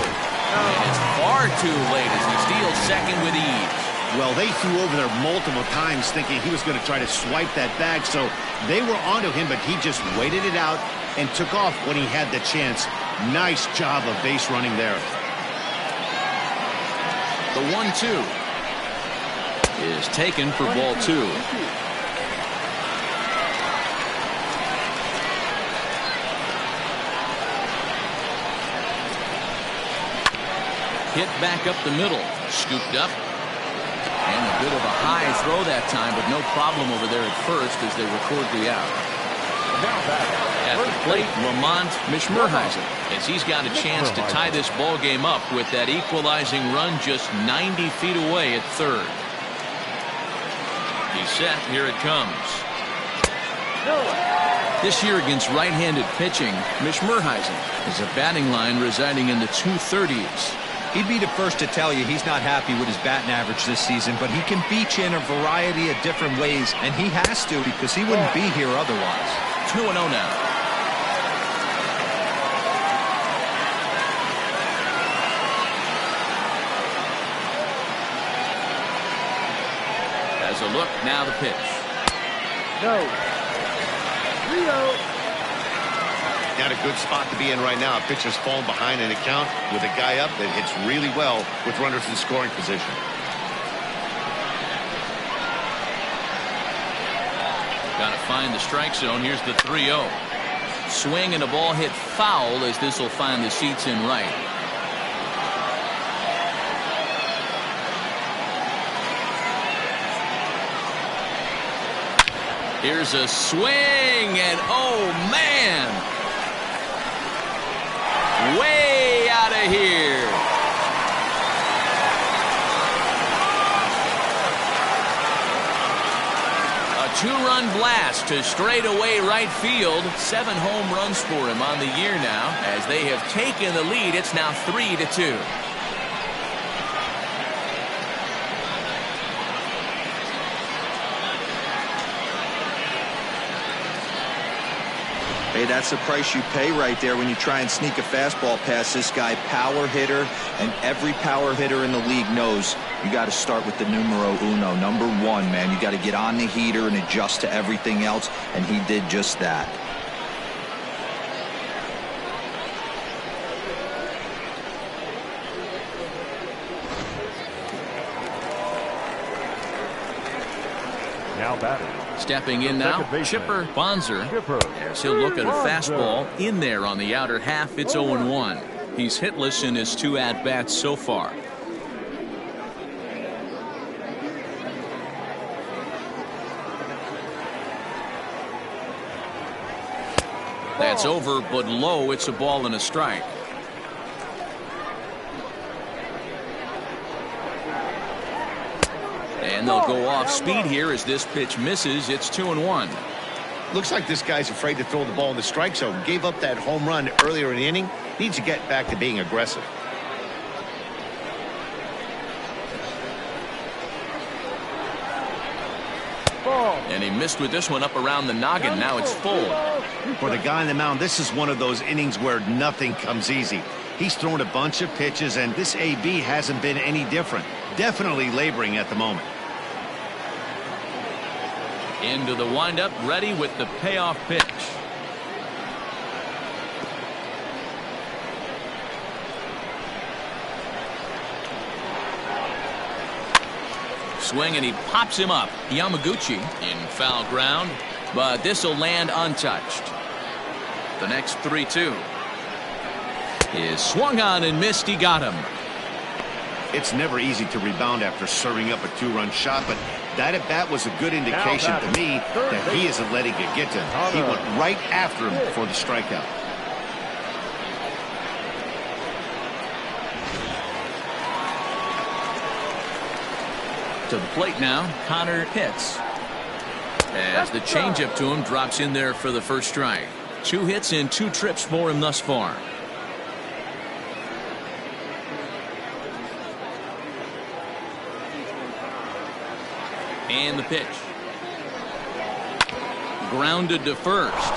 And it's far too late as he steals second with ease. Well, they threw over there multiple times thinking he was going to try to swipe that bag, so they were onto him, but he just waited it out and took off when he had the chance. Nice job of base running there. The 1-2 is taken for ball 2. Hit back up the middle, scooped up, and a bit of a high throw that time, but no problem over there at first as they record the out. At the plate, Lamont Mishmerheisen, as he's got a chance to tie this ball game up with that equalizing run just 90 feet away at third. He's set. Here it comes. This year against right-handed pitching, Mishmerheisen is a batting line residing in the 230s. He'd be the first to tell you he's not happy with his batting average this season, but he can beat you in a variety of different ways, and he has to because he wouldn't be here otherwise. 2-0 now. As a look, now the pitch. No. 3-0. Got a good spot to be in right now. A pitcher's falling behind in a count with a guy up that hits really well with runners in scoring position. Got to find the strike zone. Here's the 3-0. Swing and a ball hit foul as this will find the seats in right. Here's a swing, and oh man, way out of here. A 2-run blast to straightaway right field. 7 home runs for him on the year now. As they have taken the lead, it's now 3-2. Hey, that's the price you pay right there when you try and sneak a fastball past this guy. Power hitter, and every power hitter in the league knows you got to start with the numero uno, number 1, man. You got to get on the heater and adjust to everything else, and he did just that. Now batting. Stepping in now, Chipper Bonzer, as he'll look at a fastball in there on the outer half. It's 0-1. He's hitless in his 2 at-bats so far. That's over, but low. It's a ball and a strike. And they'll go off speed here as this pitch misses. It's 2-1. Looks like this guy's afraid to throw the ball in the strike zone. Gave up that home run earlier in the inning. Needs to get back to being aggressive. And he missed with this one up around the noggin. Now it's full. For the guy on the mound, this is one of those innings where nothing comes easy. He's thrown a bunch of pitches, and this AB hasn't been any different. Definitely laboring at the moment. Into the windup, ready with the payoff pitch. Swing, and he pops him up. Yamaguchi in foul ground, but this will land untouched. The next 3-2 is swung on and missed. He got him. It's never easy to rebound after serving up a two-run shot, but that at bat was a good indication to me that he isn't letting it get to him. He went right after him for the strikeout. To the plate now, Connor hits. As the changeup to him drops in there for the first strike. 2 hits in 2 trips for him thus far. And the pitch. Grounded to first.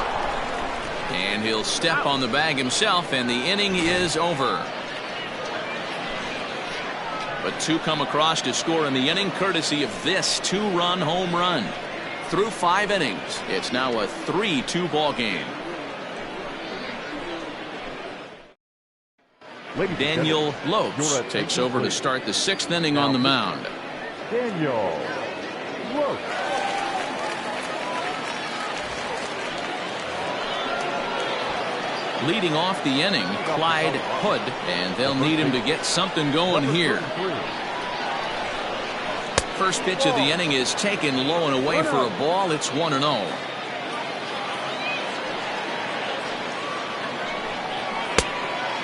And he'll step on the bag himself, and the inning is over. But 2 come across to score in the inning, courtesy of this 2-run home run. Through 5 innings, it's now a 3-2 ball game. Daniel Lopes takes over to start the 6th inning on the mound. Daniel Lopes. Leading off the inning, Clyde Hood, and they'll need him to get something going here. First pitch of the inning is taken low and away for a ball. It's 1-0.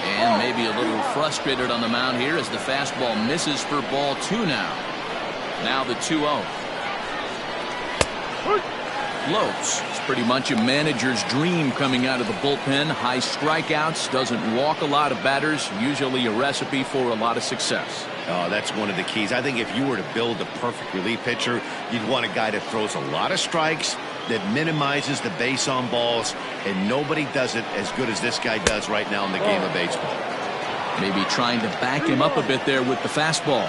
And maybe a little frustrated on the mound here as the fastball misses for ball 2 now. Now the 2-0. Lopes. It's pretty much a manager's dream coming out of the bullpen. High strikeouts, doesn't walk a lot of batters, usually a recipe for a lot of success. Oh, that's one of the keys. I think if you were to build a perfect relief pitcher, you'd want a guy that throws a lot of strikes, that minimizes the base on balls, and nobody does it as good as this guy does right now in the game of baseball. Maybe trying to back him up a bit there with the fastball.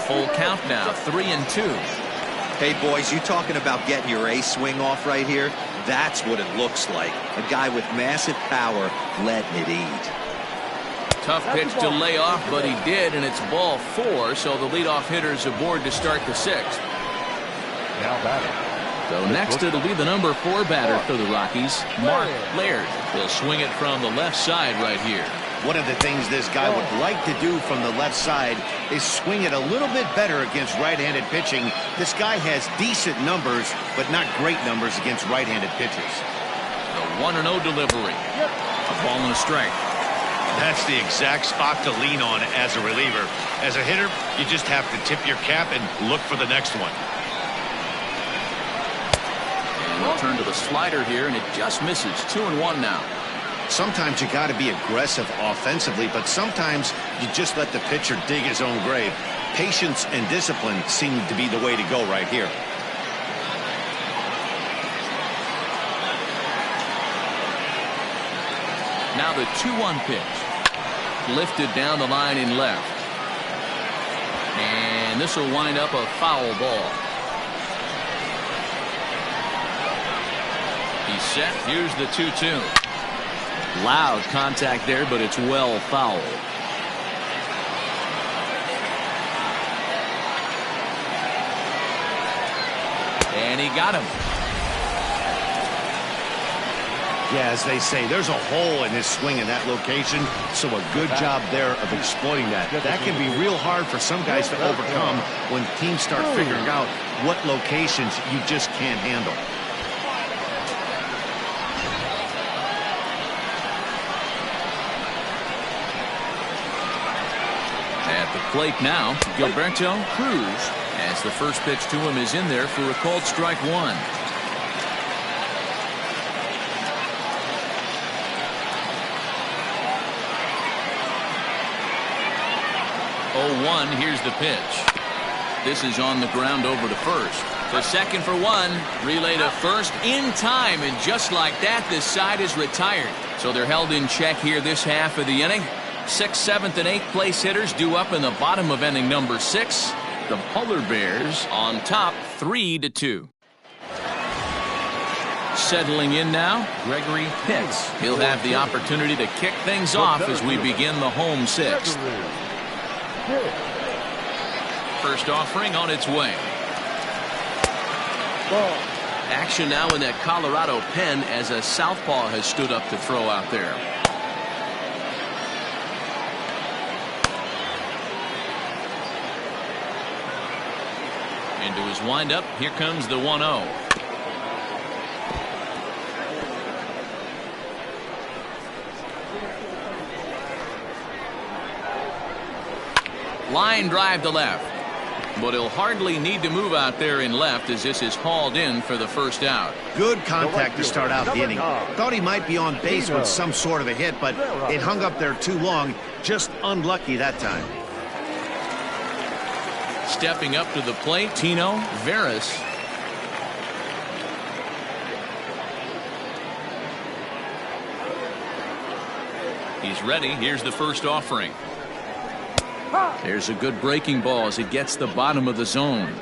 Full count now, 3-2. Hey, boys, you talking about getting your A swing off right here? That's what it looks like. A guy with massive power letting it eat. Tough pitch to lay off, but he did, and it's ball 4, so the leadoff hitter's aboard to start the 6th. Now batting. So next it'll be the number 4 batter for the Rockies, Mark Laird. He'll swing it from the left side right here. One of the things this guy would like to do from the left side is swing it a little bit better against right-handed pitching. This guy has decent numbers, but not great numbers against right-handed pitchers. The 1-0 delivery. A ball and a strike. That's the exact spot to lean on as a reliever. As a hitter, you just have to tip your cap and look for the next one. And we'll turn to the slider here, and it just misses. 2-1 now. Sometimes you got to be aggressive offensively, but sometimes you just let the pitcher dig his own grave. Patience and discipline seem to be the way to go right here. Now the 2-1 pitch. Lifted down the line in left. And this will wind up a foul ball. He's set. Here's the 2-2. Loud contact there, but it's well foul. And he got him. Yeah, as they say, there's a hole in his swing in that location, so a good job there of exploiting that. That can be real hard for some guys to overcome when teams start figuring out what locations you just can't handle. plate now, Gilberto Cruz, as the first pitch to him is in there for a called strike one. 0-1, here's the pitch. This is on the ground over to first. The second for one, relay to first in time, and just like that, this side is retired. So they're held in check here this half of the inning. 6th, 7th, and 8th place hitters due up in the bottom of inning number 6. The Polar Bears on top 3-2. Settling in now, Gregory Pitts. He'll have the opportunity to kick things off as we begin the home 6th. First offering on its way. Action now in that Colorado pen as a southpaw has stood up to throw out there. Into his windup, here comes the 1-0. Line drive to left. But he'll hardly need to move out there in left as this is hauled in for the first out. Good contact to start out the inning. Thought he might be on base with some sort of a hit, but it hung up there too long. Just unlucky that time. Stepping up to the plate, Tino Veras. He's ready. Here's the first offering. There's a good breaking ball as it gets the bottom of the zone.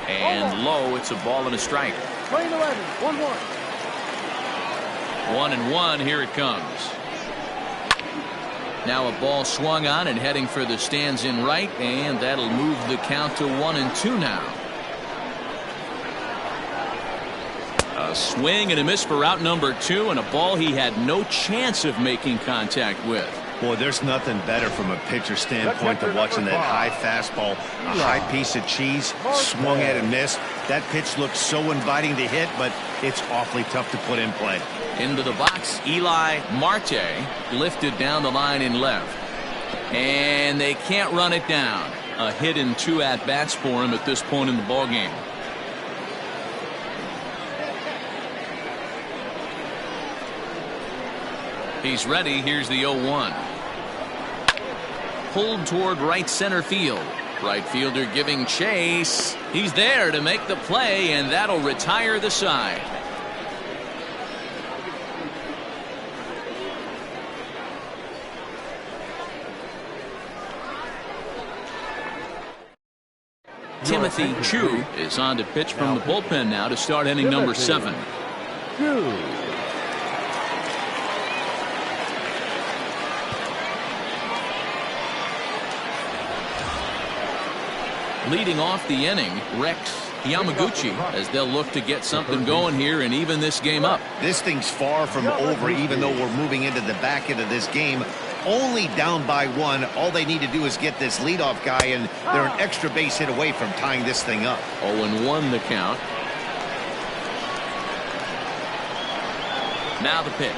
And low, it's a ball and a strike. 1-1. 1-1, here it comes. Now a ball swung on and heading for the stands in right, and that'll move the count to 1-2 now. A swing and a miss for out number 2, and a ball he had no chance of making contact with. Boy, there's nothing better from a pitcher standpoint than watching that high fastball, a high piece of cheese, swung at and missed. That pitch looks so inviting to hit, but it's awfully tough to put in play. Into the box, Eli Marte lifted down the line in left. And they can't run it down. A hit in 2 at-bats for him at this point in the ballgame. He's ready. Here's the 0-1. Pulled toward right center field. Right fielder giving chase. He's there to make the play, and that'll retire the side. Timothy Chu is on to pitch from the bullpen now to start inning number 7. Leading off the inning, Rex Yamaguchi, as they'll look to get something going here and even this game up. This thing's far from over, even though we're moving into the back end of this game. Only down by 1. All they need to do is get this leadoff guy, and they're an extra base hit away from tying this thing up. 0-1 the count. Now the pitch.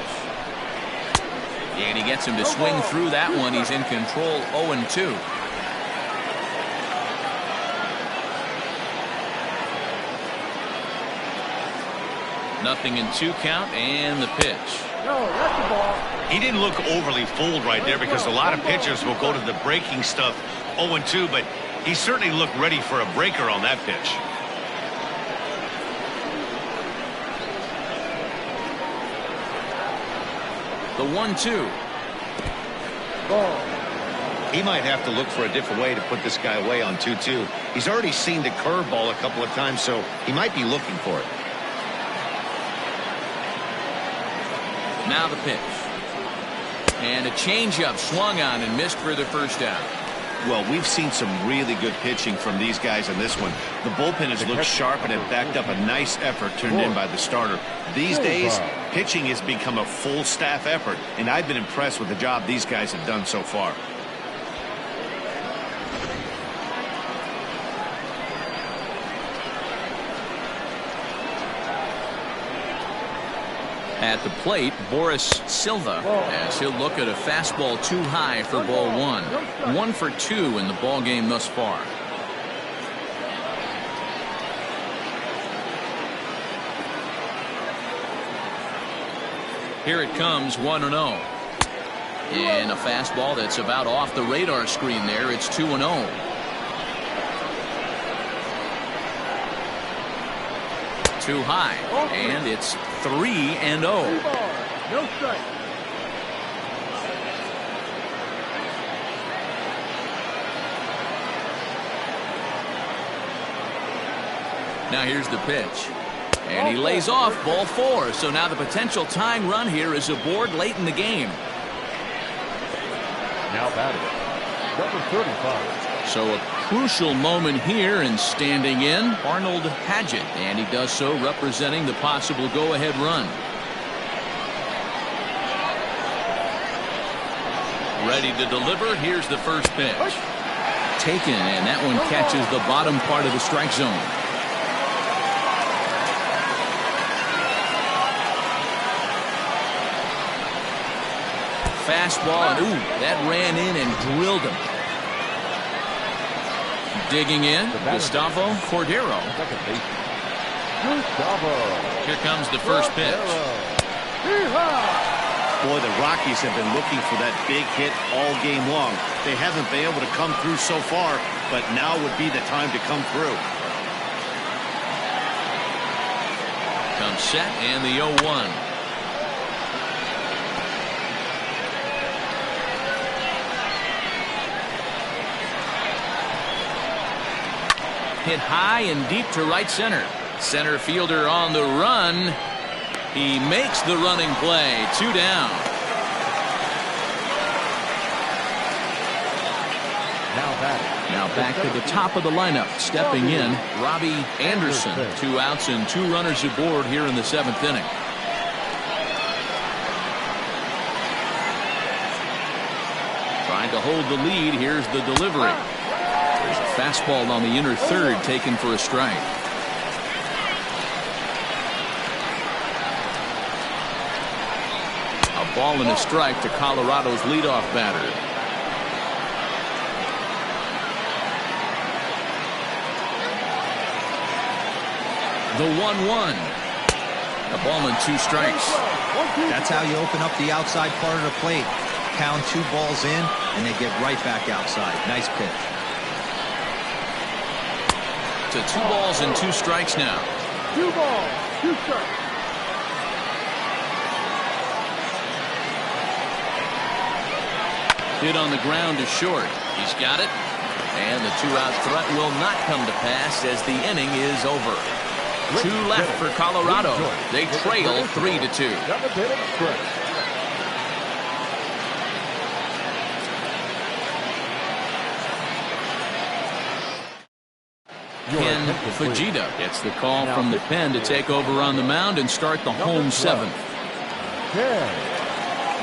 And he gets him to swing through that one. He's in control. 0-2. Nothing in 2 count, and the pitch. No, that's the ball. He didn't look overly fooled right there because a lot of pitchers will go to the breaking stuff 0-2, but he certainly looked ready for a breaker on that pitch. The 1-2. Ball. He might have to look for a different way to put this guy away on 2-2. He's already seen the curveball a couple of times, so he might be looking for it. Now the pitch. And a changeup swung on and missed for the first out. Well, we've seen some really good pitching from these guys in this one. The bullpen has looked sharp and have backed up a nice effort turned in by the starter. These days, pitching has become a full staff effort, and I've been impressed with the job these guys have done so far. At the plate, Boris Silva, as he'll look at a fastball too high for ball one. 1 for 2 in the ball game thus far. Here it comes, 1-0. And a fastball that's about off the radar screen there. It's 2-0. Too high, and it's 3-0. No strike. Now here's the pitch. And he lays off ball 4. So now the potential tying run here is aboard late in the game. Now batting, number 35. So a crucial moment here, and standing in, Arnold Padgett. And he does so representing the possible go-ahead run. Ready to deliver. Here's the first pitch. Taken, and that one catches the bottom part of the strike zone. Fastball, and ooh, that ran in and drilled him. Digging in, Gustavo Cordero. Here comes the first pitch. Boy, the Rockies have been looking for that big hit all game long. They haven't been able to come through so far, but now would be the time to come through. Comes set, and the 0-1. Hit high and deep to right center. Center fielder on the run. He makes the running play. 2 down. Now back to the top of the lineup. Stepping in, Robbie Anderson. 2 outs and 2 runners aboard here in the 7th inning. Trying to hold the lead. Here's the delivery. There's a fastball on the inner third taken for a strike. A ball and a strike to Colorado's leadoff batter. The 1-1. A ball and 2 strikes. That's how you open up the outside part of the plate. Pound 2 balls in, and they get right back outside. Nice pitch. To 2 balls and 2 strikes now. 2 balls, 2 strikes. Hit on the ground to short. He's got it. And the 2-out threat will not come to pass as the inning is over. 2 left for Colorado. They trail 3-2. Ken Fujita gets the call from the pen to take over on the mound and start the home 7th.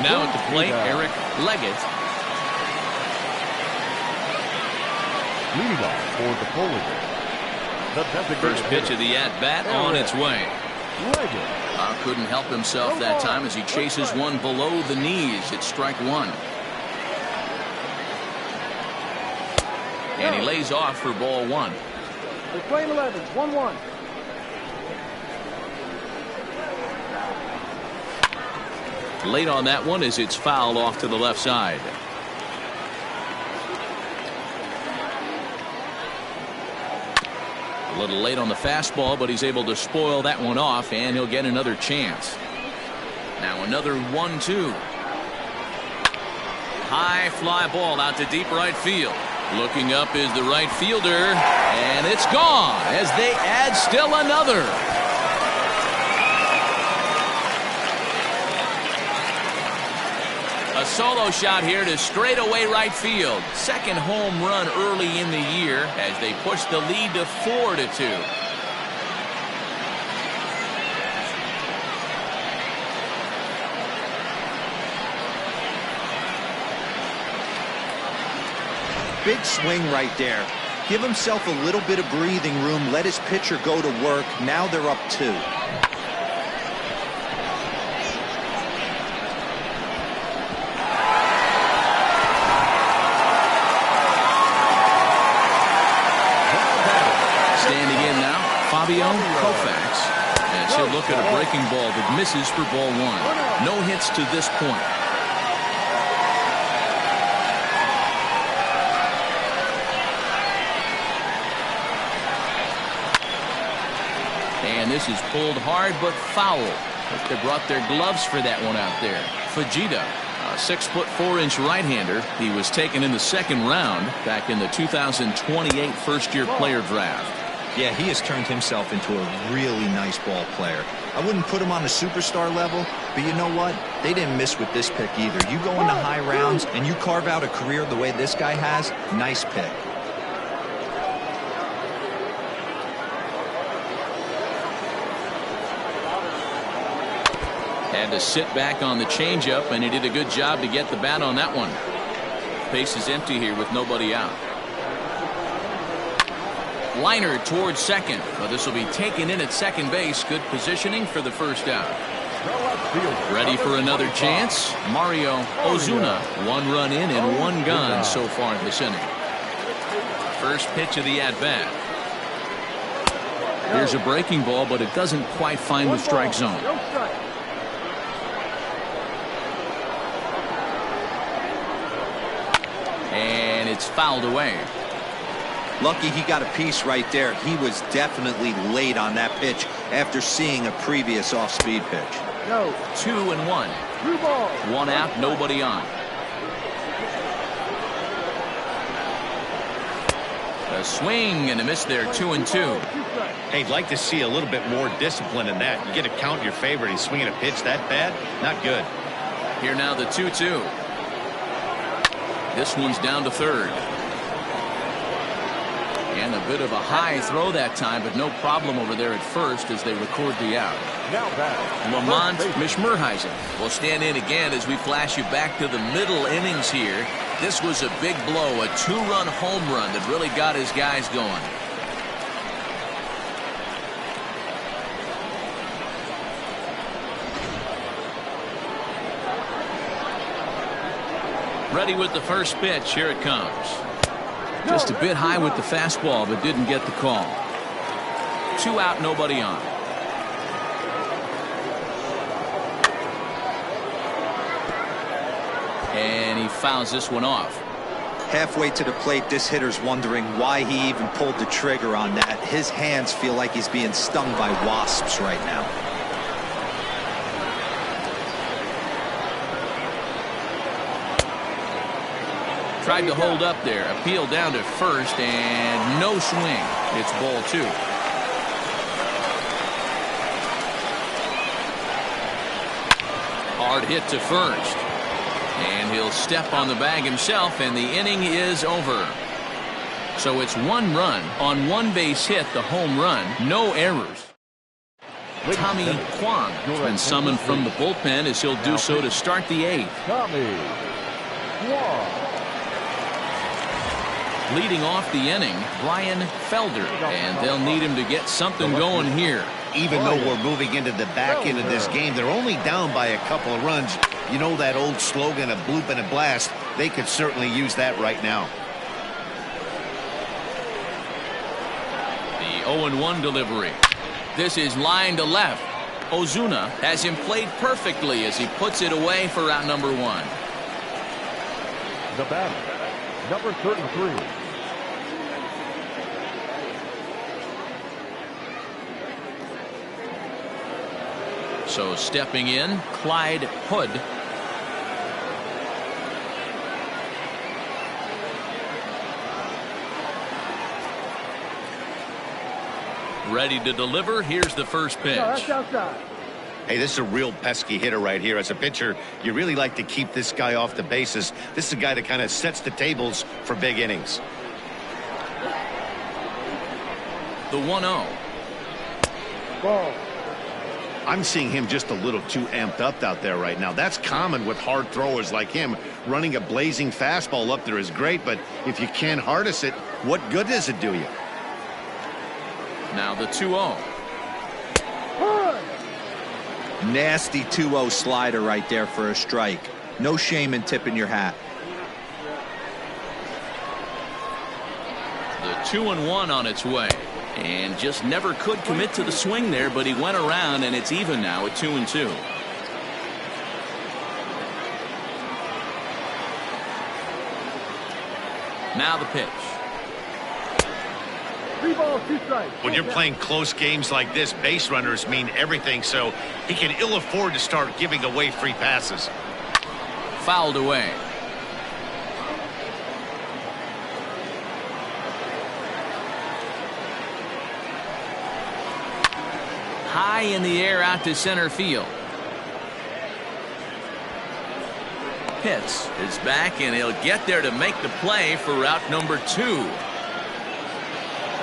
Now at the plate, Eric Leggett. Leading off for the Polish. First pitch of the at-bat on its way. Couldn't help himself that time as he chases one below the knees. It's strike 1. And he lays off for ball 1. They're playing 11, 1-1. Late on that one as it's fouled off to the left side. A little late on the fastball, but he's able to spoil that one off, and he'll get another chance. Now another 1-2. High fly ball out to deep right field. Looking up is the right fielder, and it's gone as they add still another. A solo shot here to straightaway right field. Second home run early in the year as they push the lead to 4-2. Big swing right there. Give himself a little bit of breathing room. Let his pitcher go to work. Now they're up 2. look at a breaking ball that misses for ball one. No hits to this point. And this is pulled hard but foul. They brought their gloves for that one out there. Fujita, a 6'4" right-hander. He was taken in the second round back in the 2028 first-year player draft. Yeah, he has turned himself into a really nice ball player. I wouldn't put him on a superstar level, but you know what? They didn't miss with this pick either. You go into high rounds and you carve out a career the way this guy has, nice pick. Had to sit back on the changeup, and he did a good job to get the bat on that one. Base is empty here with nobody out. Liner towards second, but this will be taken in at second base. Good positioning for the first out. Ready for another chance. Mario Ozuna, 1 run in and 1 gone so far in this inning. First pitch of the at-bat. Here's a breaking ball, but it doesn't quite find the strike zone. And it's fouled away. Lucky he got a piece right there. He was definitely late on that pitch after seeing a previous off-speed pitch. 2-1. 1 out, nobody on. A swing and a miss there, 2-2. Hey, I'd like to see a little bit more discipline in that. You get a count in your favor, and he's swinging a pitch that bad? Not good. Here now the 2-2. This one's down to third. And a bit of a high throw that time, but no problem over there at first as they record the out. Lamont Mishmerheisen will stand in again as we flash you back to the middle innings here. This was a big blow, a 2-run home run that really got his guys going. Ready with the first pitch. Here it comes. Just a bit high with the fastball, but didn't get the call. 2 out, nobody on. And he fouls this one off. Halfway to the plate, this hitter's wondering why he even pulled the trigger on that. His hands feel like he's being stung by wasps right now. Tried to hold up there. Appeal down to first, and no swing. It's ball 2. Hard hit to first. And he'll step on the bag himself, and the inning is over. So it's 1 run on 1 base hit, the home run. No errors. Tommy Kwong has been summoned from the bullpen as he'll do so to start the 8th. Tommy Kwong. Leading off the inning, Brian Felder, and they'll need him to get something going here. Even though we're moving into the back end of this game, they're only down by a couple of runs. You know that old slogan, a bloop and a blast. They could certainly use that right now. The 0-1 delivery. This is line to left. Ozuna has him played perfectly as he puts it away for out number 1. The batter, number 33. So stepping in, Clyde Hood. Ready to deliver. Here's the first pitch. That's outside. Hey, this is a real pesky hitter right here. As a pitcher, you really like to keep this guy off the bases. This is a guy that kind of sets the tables for big innings. The 1-0. Ball. I'm seeing him just a little too amped up out there right now. That's common with hard throwers like him. Running a blazing fastball up there is great, but if you can't harness it, what good does it do you? Now the 2-0. Nasty 2-0 slider right there for a strike. No shame in tipping your hat. The 2-1 on its way. And just never could commit to the swing there, but he went around, and it's even now at 2-2. Now the pitch. 3 balls, 2 strikes. When you're playing close games like this, base runners mean everything, so he can ill afford to start giving away free passes. Fouled away. High in the air out to center field. Pitts is back, and he'll get there to make the play for route number 2.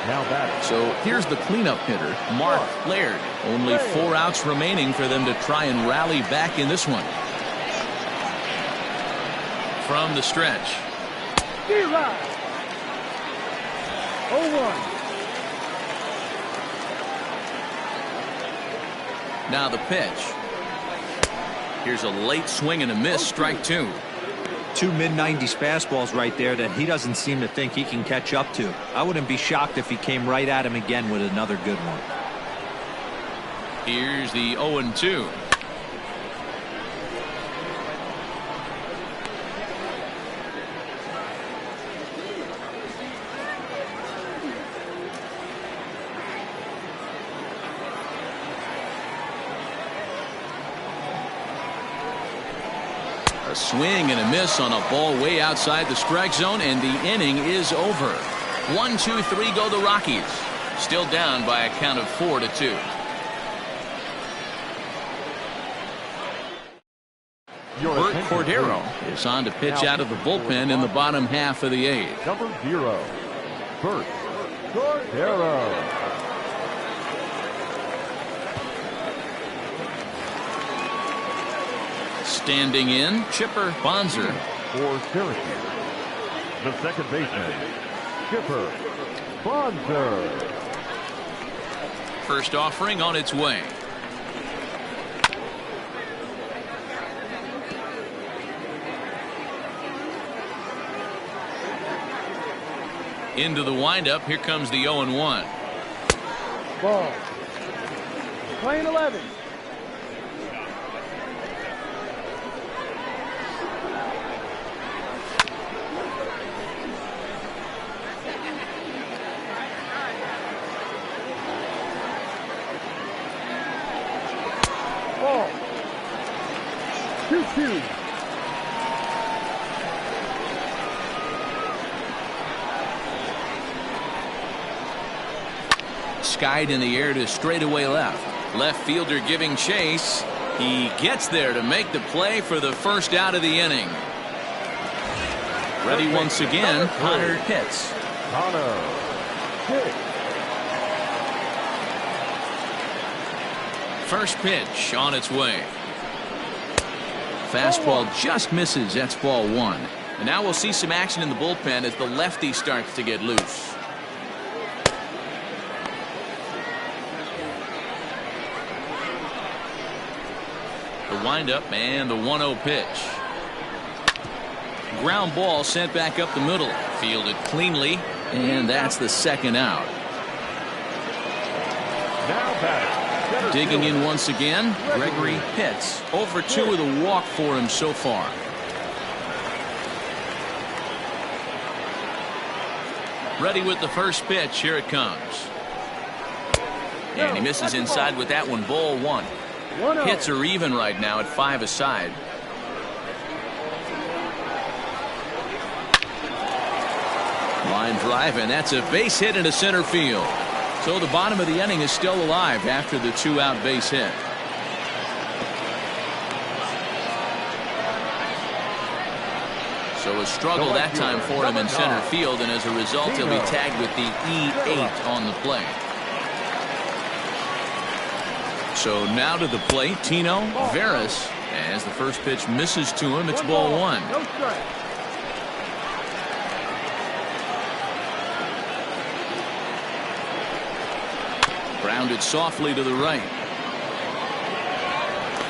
Now batting. So here's the cleanup hitter, Mark Laird. Only 4 outs remaining for them to try and rally back in this one. From the stretch. D-Rod. 0-1. Now the pitch. Here's a late swing and a miss, strike 2. 2 mid-90s fastballs right there that he doesn't seem to think he can catch up to. I wouldn't be shocked if he came right at him again with another good one. Here's the 0-2. A swing and a miss on a ball way outside the strike zone, and the inning is over. 1-2-3 go the Rockies. Still down by a count of 4-2. Bert Cordero is on to pitch out of the bullpen in the bottom half of the 8th. Number 0, Bert Cordero. Standing in, Chipper Bonzer. For Syracuse, the second baseman, Chipper Bonzer. First offering on its way. Into the windup. Here comes the 0-1. Ball. Playing 11. Ball. 2-2. Skied in the air to straightaway left. Left fielder giving chase. He gets there to make the play for the first out of the inning. Ready once again, Connor Pitts. Connor Pitts. First pitch on its way. Fastball just misses. That's ball 1. And now we'll see some action in the bullpen as the lefty starts to get loose. The windup and the 1-0 pitch. Ground ball sent back up the middle. Fielded cleanly, and that's the second out. Now batting. Digging in once again, Gregory Pitts. 0 for 2 with a walk for him so far. Ready with the first pitch. Here it comes. And he misses inside with that one. Ball 1. Hits are even right now at 5 aside. Line drive, and that's a base hit into center field. So the bottom of the inning is still alive after the 2-out base hit. So a struggle that time for him in center field, and as a result he'll be tagged with the E8 on the play. So now to the plate, Tino Veras, as the first pitch misses to him. It's ball 1. No strike. Grounded softly to the right.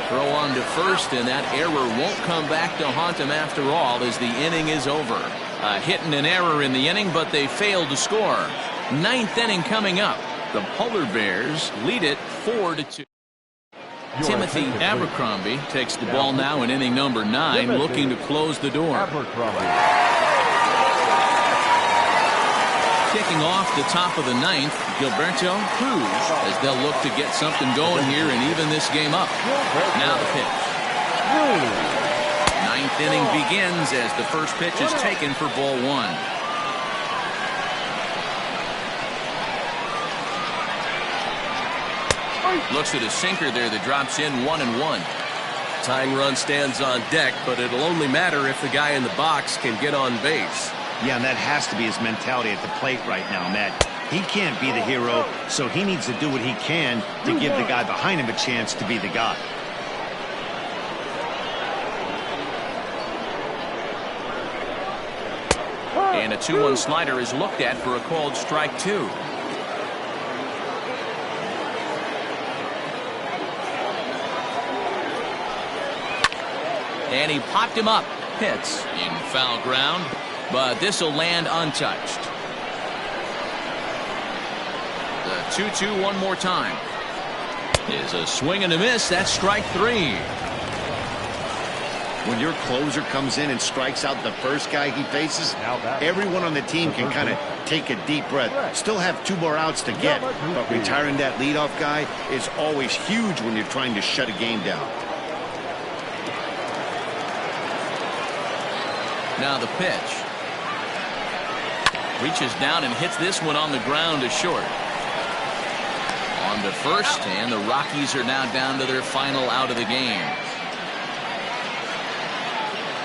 Throw on to first, and that error won't come back to haunt him after all, as the inning is over. A hit and an error in the inning, but they failed to score. 9th inning coming up. The Polar Bears lead it 4-2. Timothy Abercrombie takes the ball now in inning number 9, looking to close the door. Kicking off the top of the 9th, Gilberto Cruz, as they'll look to get something going here and even this game up. Now the pitch. 9th inning begins as the first pitch is taken for ball 1. Looks at a sinker there that drops in 1-1. Tying run stands on deck, but it'll only matter if the guy in the box can get on base. Yeah, and that has to be his mentality at the plate right now, Matt. He can't be the hero, so he needs to do what he can to give the guy behind him a chance to be the guy. And a 2-1 slider is looked at for a called strike 2. And he popped him up. Hits in foul ground, but this will land untouched. The 2-2 one more time. Is a swing and a miss. That's strike 3. When your closer comes in and strikes out the first guy he faces, everyone on the team can kind of take a deep breath. Still have 2 more outs to get, but retiring that leadoff guy is always huge when you're trying to shut a game down. Now the pitch. Reaches down and hits this one on the ground to short. On to first, and the Rockies are now down to their final out of the game.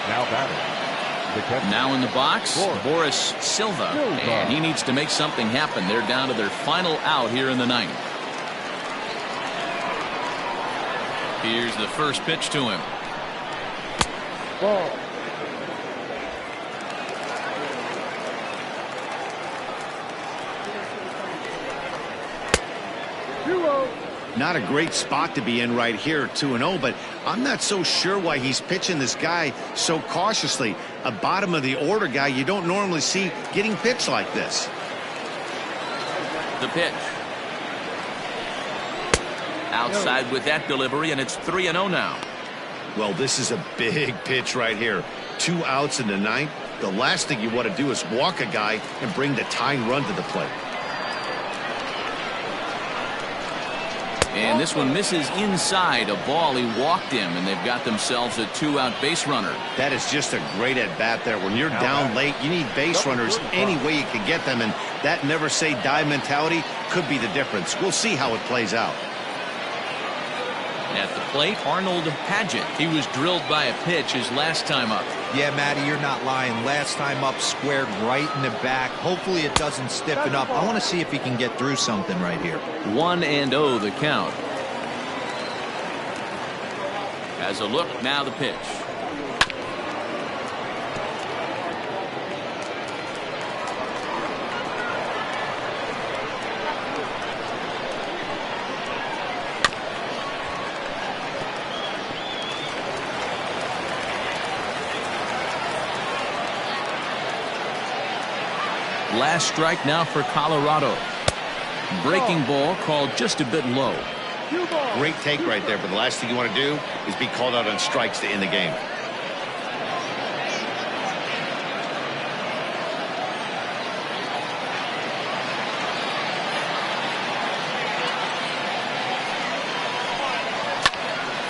Now batting. Now in the box, Boris Silva, and he needs to make something happen. They're down to their final out here in the 9th. Here's the first pitch to him. Ball. Not a great spot to be in right here, 2-0, but I'm not so sure why he's pitching this guy so cautiously. A bottom of the order guy you don't normally see getting pitched like this. The pitch. Outside with that delivery, and it's 3-0 now. Well, this is a big pitch right here. 2 outs in the 9th. The last thing you want to do is walk a guy and bring the tying run to the plate. And this one misses inside a ball. He walked him, and they've got themselves a 2-out base runner. That is just a great at-bat there. When you're down late, you need base runners any way you can get them, and that never-say-die mentality could be the difference. We'll see how it plays out. At the plate, Arnold Padgett. He was drilled by a pitch his last time up. Yeah, Matty, you're not lying. Last time up, squared right in the back. Hopefully it doesn't stiffen up. I want to see if he can get through something right here. 1-0 the count. As a look, now the pitch. Last strike now for Colorado. Breaking ball called just a bit low. Great take right there, but the last thing you want to do is be called out on strikes to end the game.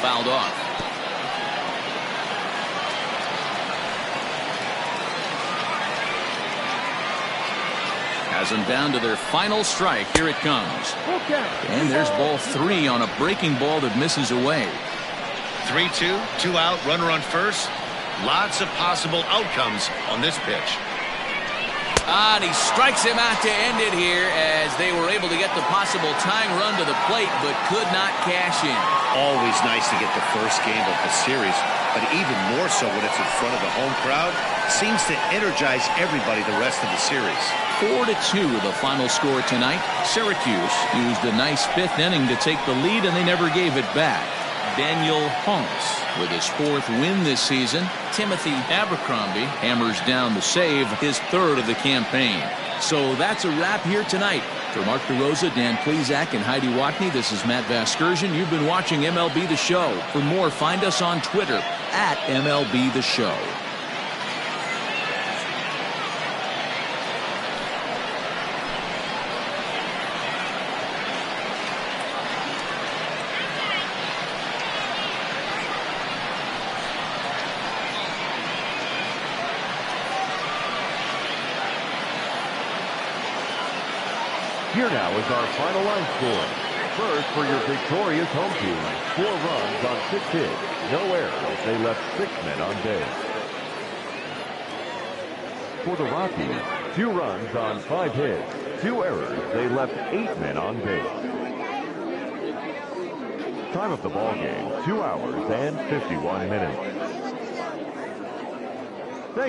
Fouled off. Has them down to their final strike. Here it comes. And there's ball 3 on a breaking ball that misses away. 3-2, 2 out, runner on first. Lots of possible outcomes on this pitch. And he strikes him out to end it here as they were able to get the possible tying run to the plate but could not cash in. Always nice to get the first game of the series, but even more so when it's in front of the home crowd. Seems to energize everybody the rest of the series. 4-2 the final score tonight. Syracuse used a nice 5th inning to take the lead, and they never gave it back. Daniel Hunks with his 4th win this season. Timothy Abercrombie hammers down the save, his 3rd of the campaign. So that's a wrap here tonight. For Mark DeRosa, Dan Plesac, and Heidi Watney, this is Matt Vasgersian. You've been watching MLB The Show. For more, find us on Twitter at MLB The Show. Here now is our final line score. First, for your victorious home team, 4 runs on 6 hits, no errors. They left 6 men on base. For the Rockies, 2 runs on 5 hits, 2 errors. They left 8 men on base. Time of the ball game, 2 hours and 51 minutes.